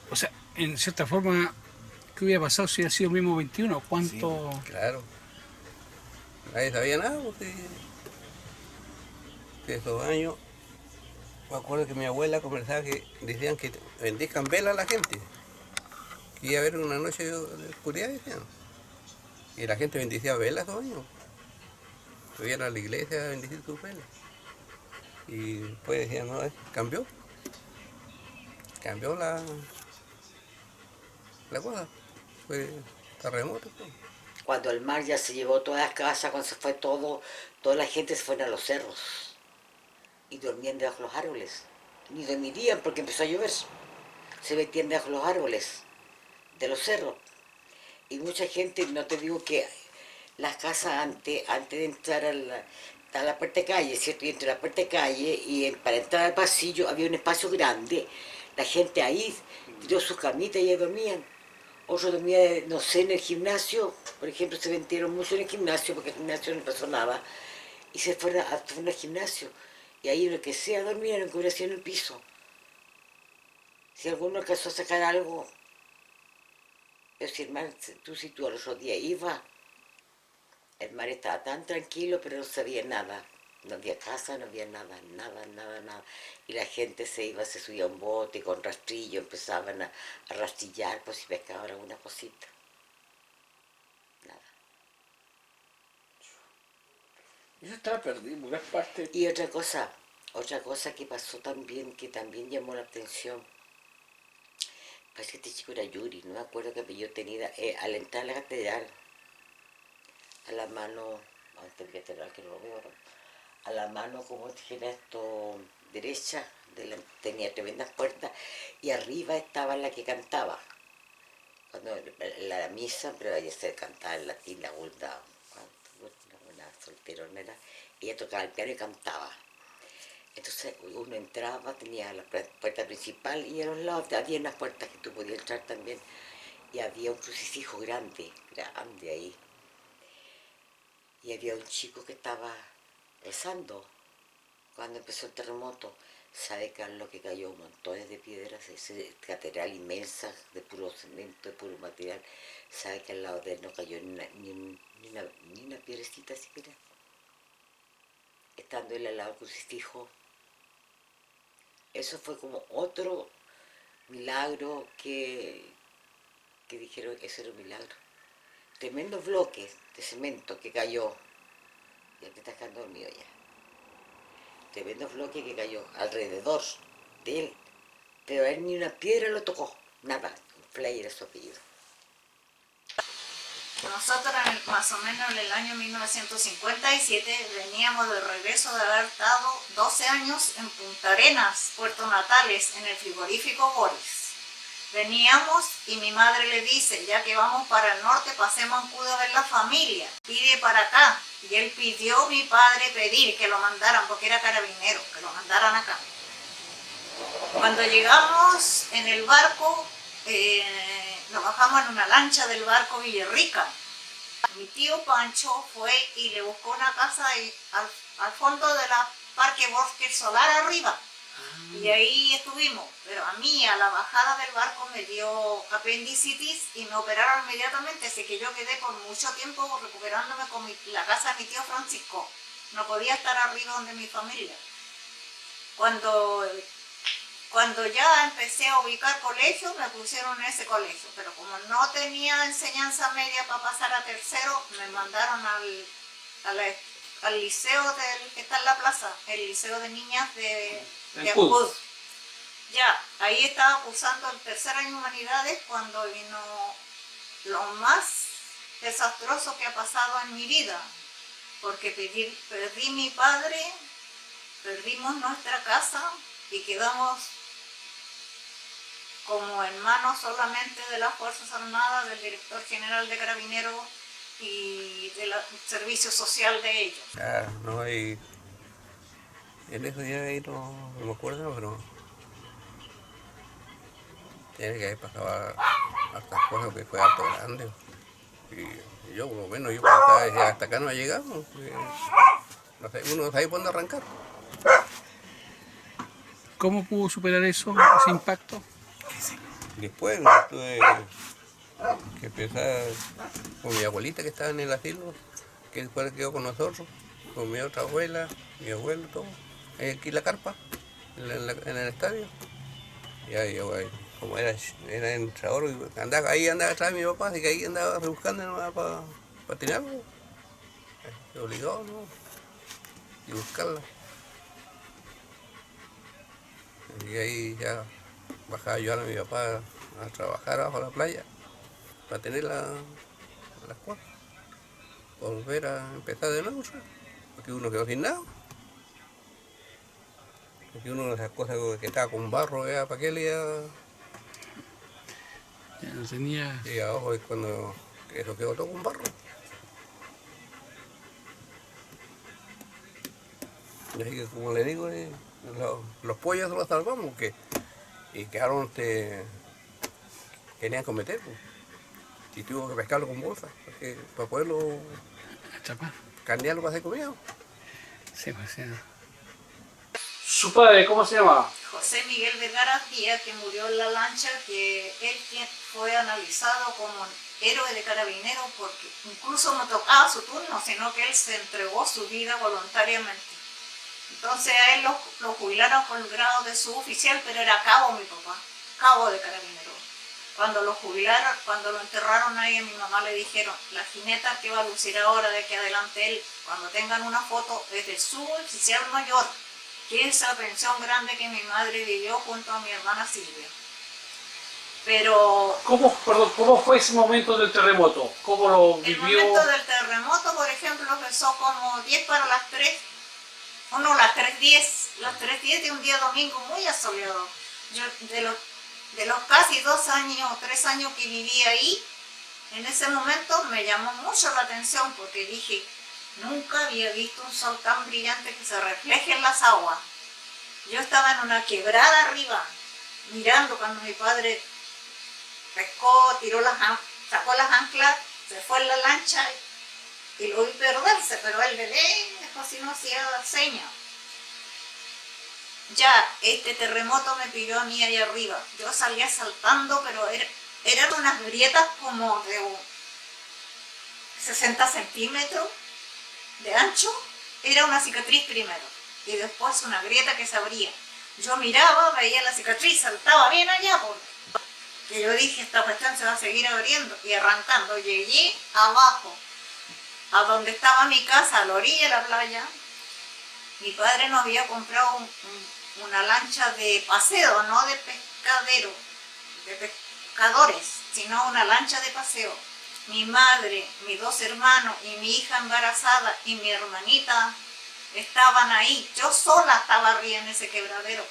O sea, en cierta forma, ¿qué hubiera pasado si hubiera sido el mismo 21? ¿Cuánto...? Sí, claro. Nadie sabía nada, porque esos años, me acuerdo que mi abuela conversaba que decían que bendizcan velas a la gente. Que iba a haber una noche de oscuridad, decían. Y la gente bendicía velas esos años. Subían a la iglesia a bendecir sus velas. Y después decían, no, cambió. Cambió la cosa. Fue terremoto. Cuando el mar ya se llevó todas las casas, cuando se fue todo, toda la gente se fue a los cerros y dormían debajo de los árboles. Ni dormirían porque empezó a llover. Se metían debajo de los árboles, de los cerros. Y mucha gente, no te digo que las casas antes de entrar a la puerta de calle, ¿cierto? Y entre la puerta de calle y para entrar al pasillo había un espacio grande. La gente ahí tiró sus camitas y ahí dormían. Otros dormían, no sé, en el gimnasio. Por ejemplo, se vendieron mucho en el gimnasio porque el gimnasio no pasó nada. Y se fueron al gimnasio. Y ahí lo que sea dormían, lo que hubiera sido en el piso. Si alguno alcanzó a sacar algo, pero si el mar, si tú al otro día ibas, el mar estaba tan tranquilo, pero no sabía nada. No había casa, no había nada. Y la gente se iba, se subía a un bote con rastrillo, empezaban a rastrillar, pues si pescaban alguna cosita. Nada. Eso estaba perdido, es parte... Y otra cosa, Otra cosa que pasó también, que también llamó la atención, parece que este chico era Yuri, no me acuerdo qué apellido tenía, al entrar a la catedral, a la mano, antes de la catedral que no lo veo ahora, a la mano, como dijera esto, derecha, tenía tremendas puertas, y arriba estaba la que cantaba, cuando la misa, pero ella se cantaba en latín, la Gulda, una solterona era, ella tocaba el piano y cantaba. Entonces uno entraba, tenía la puerta principal y a los lados había unas puertas que tú podías entrar también, y había un crucifijo grande, grande ahí. Y había un chico que estaba rezando cuando empezó el terremoto. Sabe, Carlos, que cayó montones de piedras, esa catedral inmensa de puro cemento, de puro material. Sabe que al lado de él no cayó ni una piedrecita siquiera. Estando él al lado del crucifijo. Eso fue como otro milagro que dijeron, eso era un milagro. Tremendos bloques de cemento que cayó. Ya te estás quedando dormido ya. Tremendos bloques que cayó alrededor de él. Pero a él ni una piedra lo tocó. Nada. Flay era su apellido. Nosotros más o menos en el año 1957 veníamos de regreso de haber estado 12 años en Punta Arenas, Puerto Natales, en el frigorífico Boris. Veníamos y mi madre le dice, ya que vamos para el norte, pasemos en Cudo a ver la familia, pide para acá. Y él pidió, mi padre pedir que lo mandaran, porque era carabinero, que lo mandaran acá. Cuando llegamos en el barco, nos bajamos en una lancha del barco Villarrica. Mi tío Pancho fue y le buscó una casa al fondo de la Parque Bosque Solar arriba. Y ahí estuvimos. Pero a mí, a la bajada del barco, me dio apendicitis y me operaron inmediatamente. Así que yo quedé por mucho tiempo recuperándome con la casa de mi tío Francisco. No podía estar arriba donde mi familia. Cuando ya empecé a ubicar colegios, me pusieron en ese colegio, pero como no tenía enseñanza media para pasar a tercero, me mandaron al liceo que está en la plaza, el liceo de niñas de Ancud. Ya, ahí estaba cursando el tercer año de humanidades cuando vino lo más desastroso que ha pasado en mi vida, porque perdí mi padre, perdimos nuestra casa y quedamos como en manos solamente de las Fuerzas Armadas, del director general de Carabineros y del servicio social de ellos. Ah, no hay... En eso ya ahí no me acuerdo, pero... Tiene que haber pasado hartas cosas que fue harto grande. Y yo, por lo menos, yo pensaba que hasta acá no llegamos. No sé, uno no sabe por dónde arrancar. ¿Cómo pudo superar eso, ese impacto? Después tuve que empezar con mi abuelita que estaba en el asilo, que después quedó con nosotros, con mi otra abuela, mi abuelo, todo. Aquí en la carpa, en el estadio. Y ahí, como era entrador, ahí andaba atrás de mi papá, así que ahí andaba buscando para tirarlo. Me obligó, ¿no? Y buscarla. Y ahí ya bajaba a ayudar a mi papá a trabajar abajo la playa para tener las cosas, volver a empezar de nuevo, ¿sabes? Porque uno quedó sin nada, porque uno de esas cosas que estaba con barro, ¿para qué le iba? Ya no tenía... Y abajo es cuando eso quedó todo con barro. Y así que, como le digo, los pollos los salvamos, y quedaron, querían cometer, pues. Y tuvo que pescarlo con bolsa, para poderlo carnearlo para hacer comida. Sí, pues sí. ¿Su padre cómo se llamaba? José Miguel Vergara Díaz, que murió en la lancha, que él fue analizado como héroe de Carabineros porque incluso no tocaba su turno, sino que él se entregó su vida voluntariamente. Entonces a él lo jubilaron con el grado de suboficial, pero era cabo mi papá, cabo de Carabineros. Cuando lo jubilaron, cuando lo enterraron ahí, a mi mamá le dijeron, la jineta que va a lucir ahora de que adelante él, cuando tengan una foto, es de suboficial mayor. que es la pensión grande que mi madre vivió junto a mi hermana Silvia. Pero ¿Cómo fue ese momento del terremoto? ¿Cómo lo el vivió? momento del terremoto, por ejemplo, empezó como 10 para las 3, o no, las 3:10 de un día domingo muy asoleado. Yo de los casi 2 años, 3 años que viví ahí, en ese momento me llamó mucho la atención porque dije, nunca había visto un sol tan brillante que se refleje en las aguas. Yo estaba en una quebrada arriba, mirando cuando mi padre pescó, sacó las anclas, se fue en la lancha y lo vi perderse, pero él de lejos así no hacía señas. Ya este terremoto me pilló a mí ahí arriba. Yo salía saltando, pero eran unas grietas como de 60 centímetros de ancho. Era una cicatriz primero y después una grieta que se abría. Yo miraba, veía la cicatriz, saltaba bien allá porque yo dije, esta cuestión se va a seguir abriendo y arrancando. Llegué abajo, a donde estaba mi casa, a la orilla de la playa. Mi padre nos había comprado una lancha de paseo, no de pescadero, de pescadores, sino una lancha de paseo. Mi madre, mis 2 hermanos y mi hija embarazada y mi hermanita estaban ahí. Yo sola estaba arriba en ese quebradero.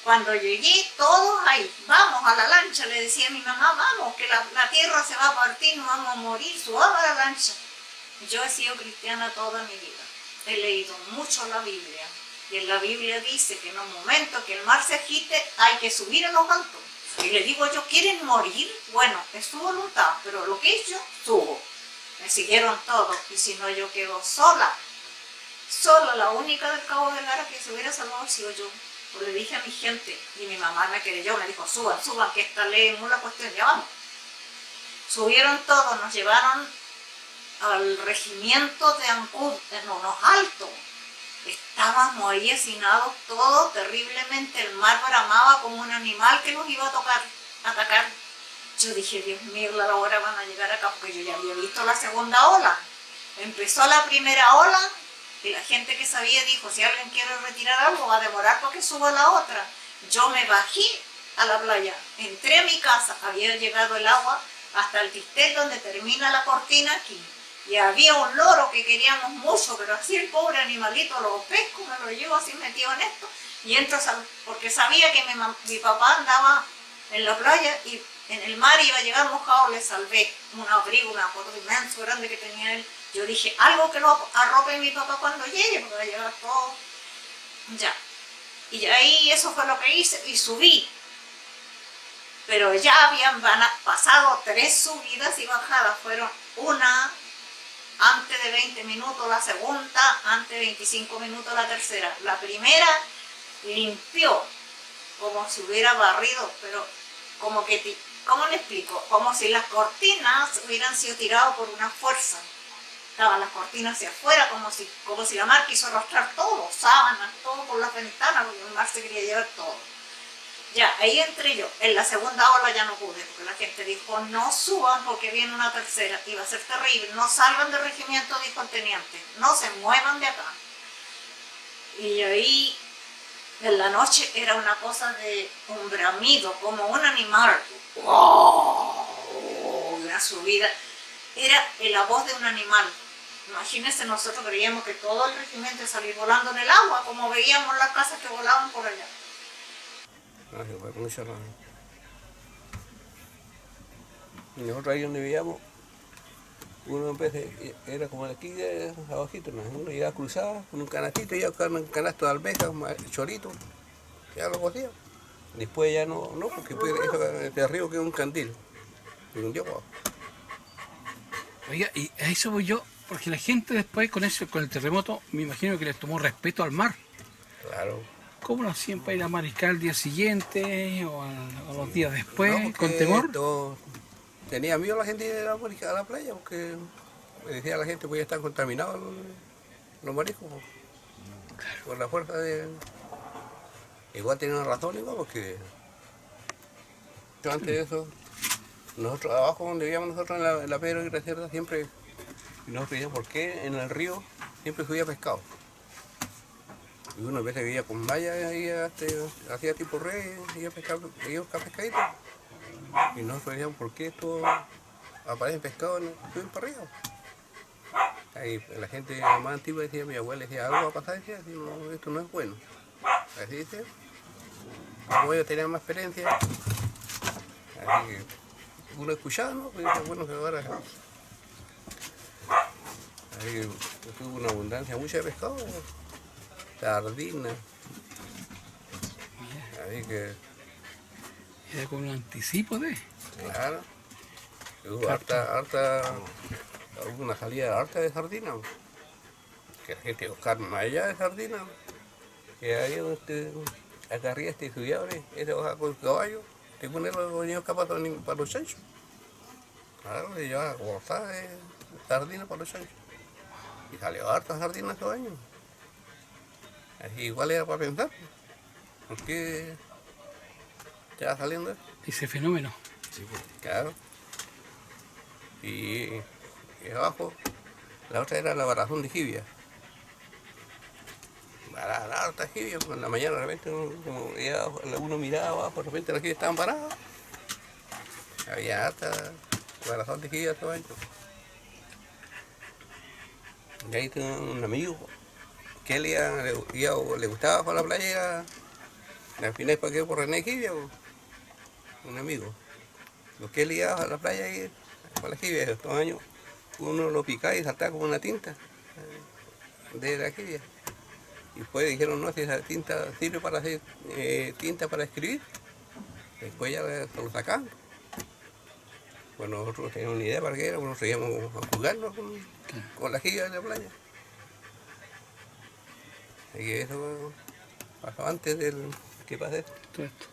Cuando llegué, todos ahí, vamos a la lancha, le decía a mi mamá, vamos, que la tierra se va a partir, nos vamos a morir, subamos a la lancha. Yo he sido cristiana toda mi vida, he leído mucho la Biblia, y en la Biblia dice que en un momento que el mar se agite, hay que subir a los altos. Y le digo yo, ¿quieren morir? Bueno, es su voluntad, pero lo que es yo, subo. Me siguieron todos, y si no yo quedo sola, la única del Cabo Vergara que se hubiera salvado ha sido yo. Pues le dije a mi gente, y mi mamá me creyó, me dijo, suban, que esta ley es una cuestión, ya vamos. Subieron todos, nos llevaron al regimiento de Ancud, en unos altos. Estábamos ahí hacinados todos terriblemente, el mar bramaba como un animal que nos iba a atacar. Yo dije, Dios mío, la hora van a llegar acá, porque yo ya había visto la segunda ola. Empezó la primera ola, y la gente que sabía dijo, si alguien quiere retirar algo, va a demorar porque suba la otra. Yo me bajé a la playa, entré a mi casa, había llegado el agua hasta el tistel donde termina la cortina aquí. Y había un loro que queríamos mucho, pero así el pobre animalito lo pesco, me lo llevo así metido en esto, y entro, porque sabía que mi papá andaba en la playa y en el mar iba a llegar mojado, le salvé un abrigo, un acuerdo inmenso, grande que tenía él. Yo dije, algo que lo arrope mi papá cuando llegue, porque va a llegar todo. Ya. Y ahí eso fue lo que hice, y subí. Pero ya habían pasado 3 subidas y bajadas, fueron una antes de 20 minutos, la segunda antes de 25 minutos, la tercera. La primera limpió, como si hubiera barrido, pero como que, ¿cómo le explico? Como si las cortinas hubieran sido tiradas por una fuerza. Estaban las cortinas hacia afuera, como si la mar quiso arrastrar todo, sábanas, todo por las ventanas, porque el mar se quería llevar todo. Ya, ahí entré yo. En la segunda ola ya no pude, porque la gente dijo, no suban porque viene una tercera, iba a ser terrible, no salgan del regimiento, dijo el teniente, no se muevan de acá. Y ahí, en la noche, era una cosa de un bramido, como un animal. ¡Wow! Una subida. Era la voz de un animal. Imagínense, nosotros creíamos que todo el regimiento iba a salir volando en el agua, como veíamos las casas que volaban por allá. Nosotros ahí donde vivíamos, uno en vez era como de aquí, abajito, ¿no? Uno llegaba cruzado con un canastito, iba a buscar un canasto de almejas, chorito, ya lo cocía. Después ya no, porque eso de arriba quedó un candil, y un dios. Oiga, y a eso voy yo, porque la gente después con el terremoto, me imagino que les tomó respeto al mar. Claro. ¿Cómo lo hacían para ir a mariscar al día siguiente o a los días después, no, con temor? Tenía miedo la gente de ir a la playa, porque me decía a la gente que ya están contaminados los mariscos. Claro. Por la fuerza de... Igual tenía una razón, igual, porque yo antes de eso, nosotros abajo donde vivíamos nosotros en la Pedro y Reserva, siempre, nosotros decíamos, ¿por qué en el río siempre subía pescado? Y uno a veces veía con vallas y hacía tipo red, iba a buscar pescaditos. Y nosotros decíamos, ¿por qué esto aparece pescado suben para arriba? Ahí la gente más antigua decía, mi abuela decía, algo va a pasar, decía, no, esto no es bueno. Así dice, como ellos tenían más experiencia, así que uno escuchaba, ¿no? Pues decía, bueno, que ahora ahí tuvo una abundancia mucha de pescado, sardina. Así que era como un anticipo de. Claro. Hubo hubo una salida harta de sardina. Que la gente buscaba más allá de sardina. Que ahí donde acá arriba estudiaba, ese baja con el caballo, te pone los niños capaz para los chanchos. Claro, le llevaba cortada de sardina para los chanchos. Y salió harta sardina estos años. Así igual era para pensar. ¿Por qué ya saliendo eso? Ese fenómeno. Sí, pues, claro. Y abajo, la otra era la barazón de jibia. Harta jibia, en la mañana de repente uno miraba abajo, de repente las jibias estaban paradas. Había harta barazón de jibia todo el año. Y ahí tengo un amigo que él le gustaba para la playa, al final para que por René Jibia, un amigo. Lo que él iba a la playa y para la jibia, estos años uno lo picaba y saltaba como una tinta de la jibia. Y después dijeron, no, si esa tinta sirve para hacer tinta para escribir. Después ya se lo sacaban. Bueno, nosotros teníamos una idea para qué era, nosotros íbamos a jugarnos con la jibia de la playa. Así que eso pasó antes del que pase todo esto.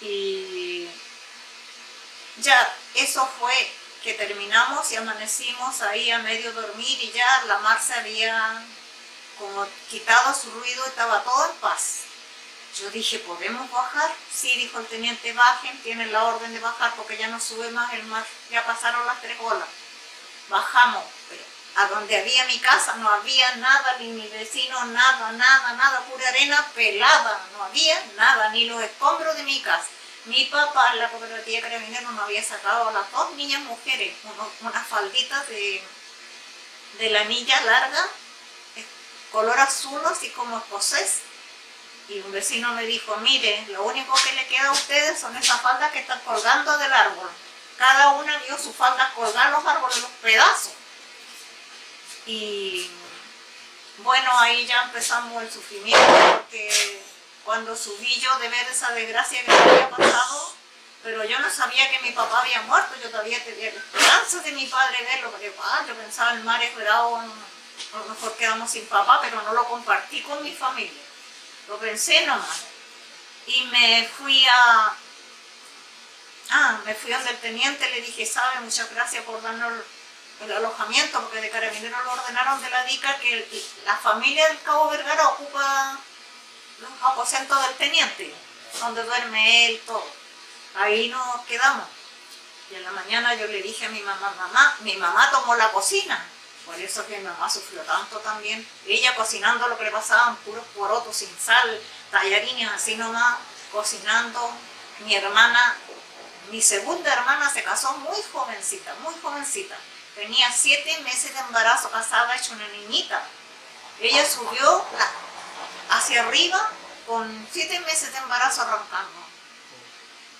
Y ya eso fue que terminamos y amanecimos ahí a medio dormir y ya la mar se había como quitado su ruido, estaba todo en paz. Yo dije, ¿podemos bajar? Sí, dijo el teniente, bajen, tienen la orden de bajar porque ya no sube más el mar, ya pasaron las 3 olas. Bajamos, pero a donde había mi casa no había nada, ni mi vecino, nada, pura arena pelada, no había nada, ni los escombros de mi casa. Mi papá en la cooperativa Carabineros nos había sacado a las 2 niñas mujeres, unas falditas de lanilla larga, color azul, así como escocés. Y un vecino me dijo, mire, lo único que le queda a ustedes son esas faldas que están colgando del árbol. Cada una vio sus faldas colgar los árboles, los pedazos. Y bueno, ahí ya empezamos el sufrimiento, porque cuando subí yo de ver esa desgracia que me había pasado, pero yo no sabía que mi papá había muerto, yo todavía tenía la esperanza de mi padre verlo, porque yo pensaba el mar es bravo, a lo mejor quedamos sin papá, pero no lo compartí con mi familia. Lo pensé nomás. Y me fui donde el teniente, le dije, sabe, muchas gracias por darnos el alojamiento, porque de Carabineros lo ordenaron de la DICA que la familia del Cabo Vergara ocupa los aposentos del teniente, donde duerme él, todo. Ahí nos quedamos. Y en la mañana yo le dije a mi mamá tomó la cocina. Por eso que mi mamá sufrió tanto también. Ella cocinando lo que le pasaban, puros porotos sin sal, tallarines así nomás, cocinando. Mi segunda hermana se casó muy jovencita, muy jovencita. Tenía 7 meses de embarazo, casada, hecha una niñita. Ella subió hacia arriba con 7 meses de embarazo arrancando.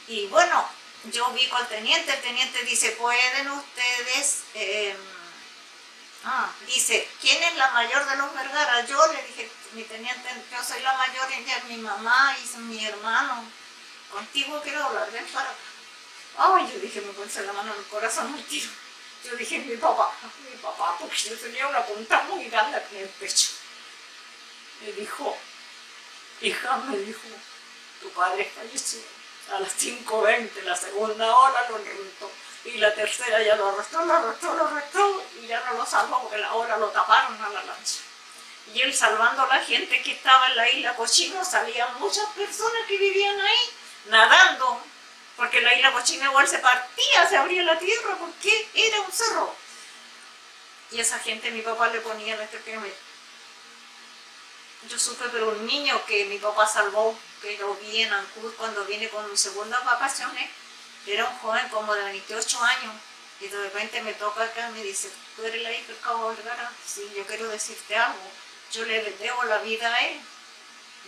Y bueno, yo vi con el teniente dice, ¿pueden ustedes... dice, ¿quién es la mayor de los Vergara? Yo le dije, mi teniente, yo soy la mayor, ella es mi mamá y mi hermano. Contigo quiero hablar, ven para acá. Ay, yo dije, me puse la mano en el corazón al tiro. Yo dije, mi papá, porque yo tenía una punta muy grande aquí en el pecho. Me dijo, hija, me dijo, tu padre falleció a las 5:20, la segunda ola lo reventó. Y la tercera ya lo arrastró, y ya no lo salvó porque la ola lo taparon a la lancha. Y él salvando a la gente que estaba en la isla Cochino, salían muchas personas que vivían ahí nadando, porque la isla Cochino igual se partía, se abría la tierra, porque era un cerro. Y esa gente mi papá le ponía en este primer. yo supe, pero un niño que mi papá salvó, que lo vi en Ancud cuando vine con mis segundas vacaciones, era un joven como de 28 años, y de repente me toca acá y me dice, ¿tú eres la hija del Cabo Vergara? Sí, yo quiero decirte algo, yo le debo la vida a él.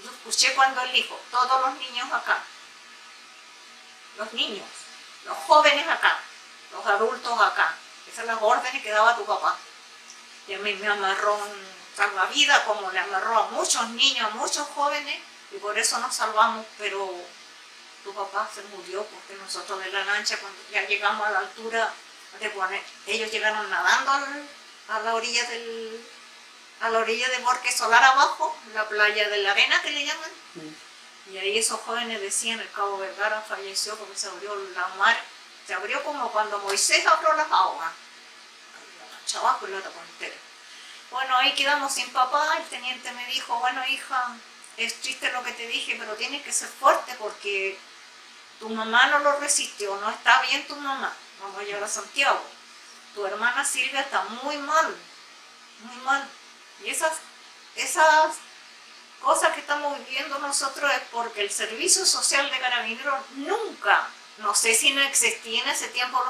Yo escuché cuando él dijo, todos los niños acá, los niños, los jóvenes acá, los adultos acá, esas son las órdenes que daba tu papá. Y a mí me amarró un salvavidas, como le amarró a muchos niños, a muchos jóvenes, y por eso nos salvamos, pero tu papá se murió porque nosotros de la lancha, cuando ya llegamos a la altura de poner, ellos llegaron nadando a la orilla de Borque Solar abajo, la playa de la Arena que le llaman, y ahí esos jóvenes decían, el Cabo Vergara falleció porque se abrió la mar, se abrió como cuando Moisés abrió las aguas, la lancha abajo y la tapó entera. Bueno, ahí quedamos sin papá, el teniente me dijo, bueno hija, es triste lo que te dije, pero tienes que ser fuerte porque tu mamá no lo resistió, no está bien tu mamá, vamos a llevar a Santiago. Tu hermana Silvia está muy mal, muy mal. Y esas cosas que estamos viviendo nosotros es porque el Servicio Social de Carabineros nunca, no sé si no existía en ese tiempo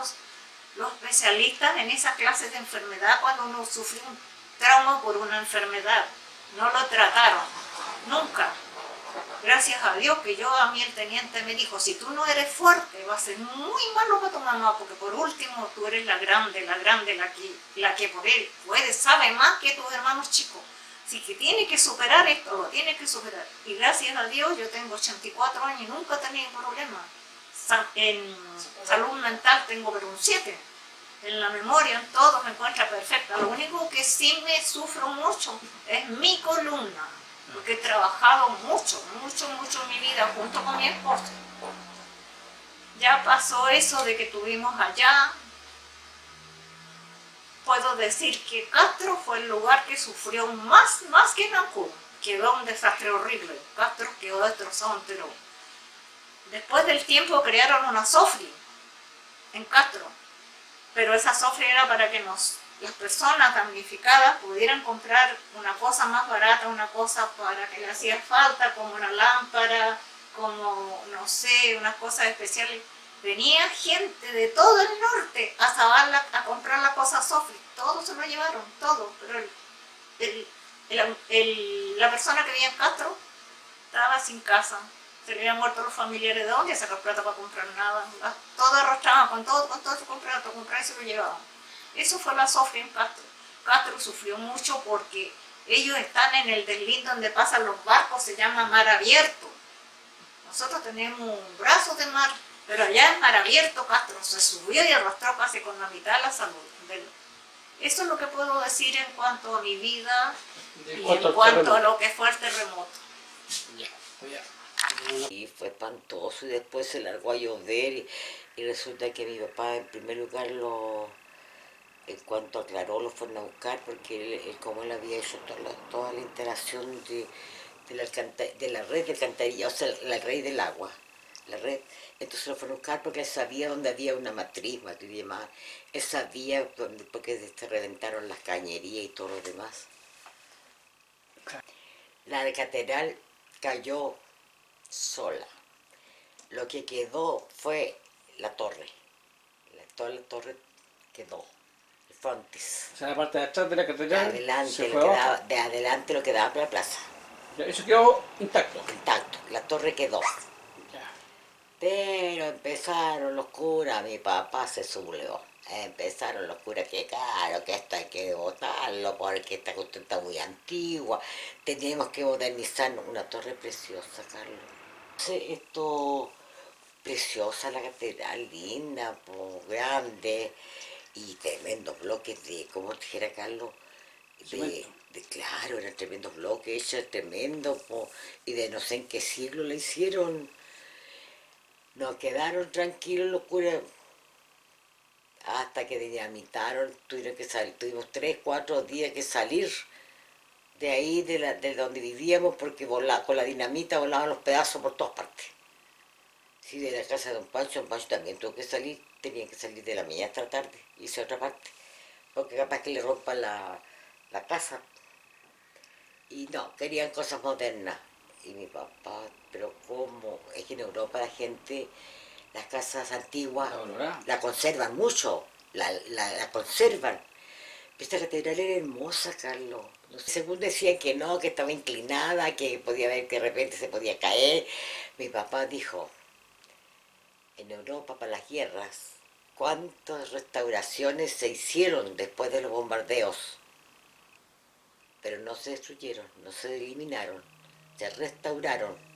los especialistas en esas clases de enfermedad cuando uno sufrió un trauma por una enfermedad, no lo trataron, nunca. Gracias a Dios que a mí el teniente me dijo, si tú no eres fuerte va a ser muy malo para tu mamá, porque por último tú eres la grande, la que por él puede, sabe más que tus hermanos chicos. Así que tiene que superar esto, lo tiene que superar. Y gracias a Dios yo tengo 84 años y nunca he tenido problemas. En salud mental tengo pero un 7. En la memoria, en todo me encuentra perfecta. Lo único que sí me sufro mucho es mi columna, porque he trabajado mucho en mi vida junto con mi esposo. Ya pasó eso de que tuvimos allá. Puedo decir que Castro fue el lugar que sufrió más que Nancud. Quedó un desastre horrible. Castro quedó destrozado entero. Después del tiempo crearon una SOFRI en Castro. Pero esa SOFRI era para que las personas damnificadas pudieran comprar una cosa más barata, una cosa para que le hacía falta, como una lámpara, como, no sé, unas cosas especiales. Venía gente de todo el norte a Zabala a comprar la cosa SOFRI. Todos se lo llevaron, todo. Pero la persona que vivía en Castro estaba sin casa. Se le habían muerto los familiares, ¿de dónde sacar plata para comprar nada? Todo arrastraban con todo su comprar y se lo llevaban. Eso fue la SOFRI en Castro. Castro sufrió mucho porque ellos están en el deslín donde pasan los barcos, se llama mar abierto. Nosotros tenemos un brazo de mar, pero allá en mar abierto Castro se subió y arrastró casi con la mitad de la salud. Eso es lo que puedo decir en cuanto a mi vida y en cuanto a lo que fue el terremoto. Y fue espantoso y después se largó a llover y resulta que mi papá en primer lugar en cuanto aclaró lo fueron a buscar porque él como él había hecho toda la instalación de la red de alcantarilla, o sea, la red del agua, la red, entonces lo fueron a buscar porque él sabía dónde había una matriz y demás, él sabía porque se reventaron las cañerías y todo lo demás. La catedral cayó sola. Lo que quedó fue la torre. Toda la torre quedó. El frontis. O sea, la parte de atrás de la catedral. De adelante lo que daba para la plaza. Eso quedó intacto. Intacto. La torre quedó. Ya. Pero empezaron los curas, mi papá se sublevó. Empezaron los curas que claro, que esto hay que botarlo porque esta cuestión está muy antigua. Tenemos que modernizar una torre preciosa, Carlos. Esto, preciosa la catedral, linda, grande y tremendos bloques de, como dijera Carlos, claro, eran tremendos bloques hechos tremendos y de no sé en qué siglo la hicieron. Nos quedaron tranquilos los curas hasta que dinamitaron, tuvimos 3, 4 días que salir de ahí, de donde vivíamos, porque con la dinamita volaban los pedazos por todas partes. Sí, de la casa de don Pancho también tuvo que salir, tenía que salir de la mía hasta la tarde, hice otra parte, porque capaz que le rompan la casa. Y no, querían cosas modernas. Y mi papá, pero ¿cómo? Es que en Europa la gente, las casas antiguas, la conservan mucho, la conservan. Esta catedral era hermosa, Carlos. No sé, según decían que no, que estaba inclinada, que podía ver que de repente se podía caer. Mi papá dijo, en Europa para las guerras, ¿cuántas restauraciones se hicieron después de los bombardeos? Pero no se destruyeron, no se eliminaron, se restauraron.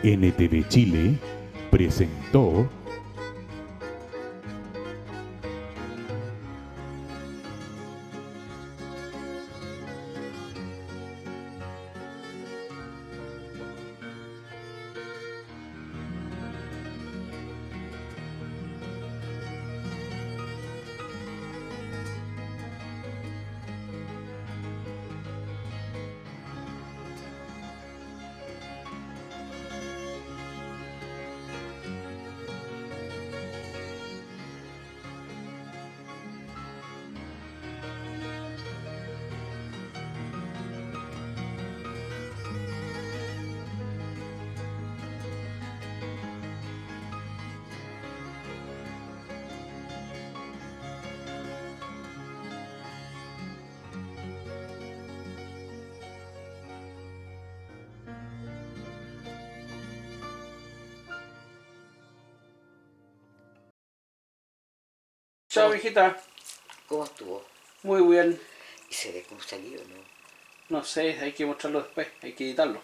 NTV Chile presentó Chao, hijita. ¿Cómo estuvo? Muy bien. ¿Y se ve cómo salió, no? No sé, hay que mostrarlo después, hay que editarlo.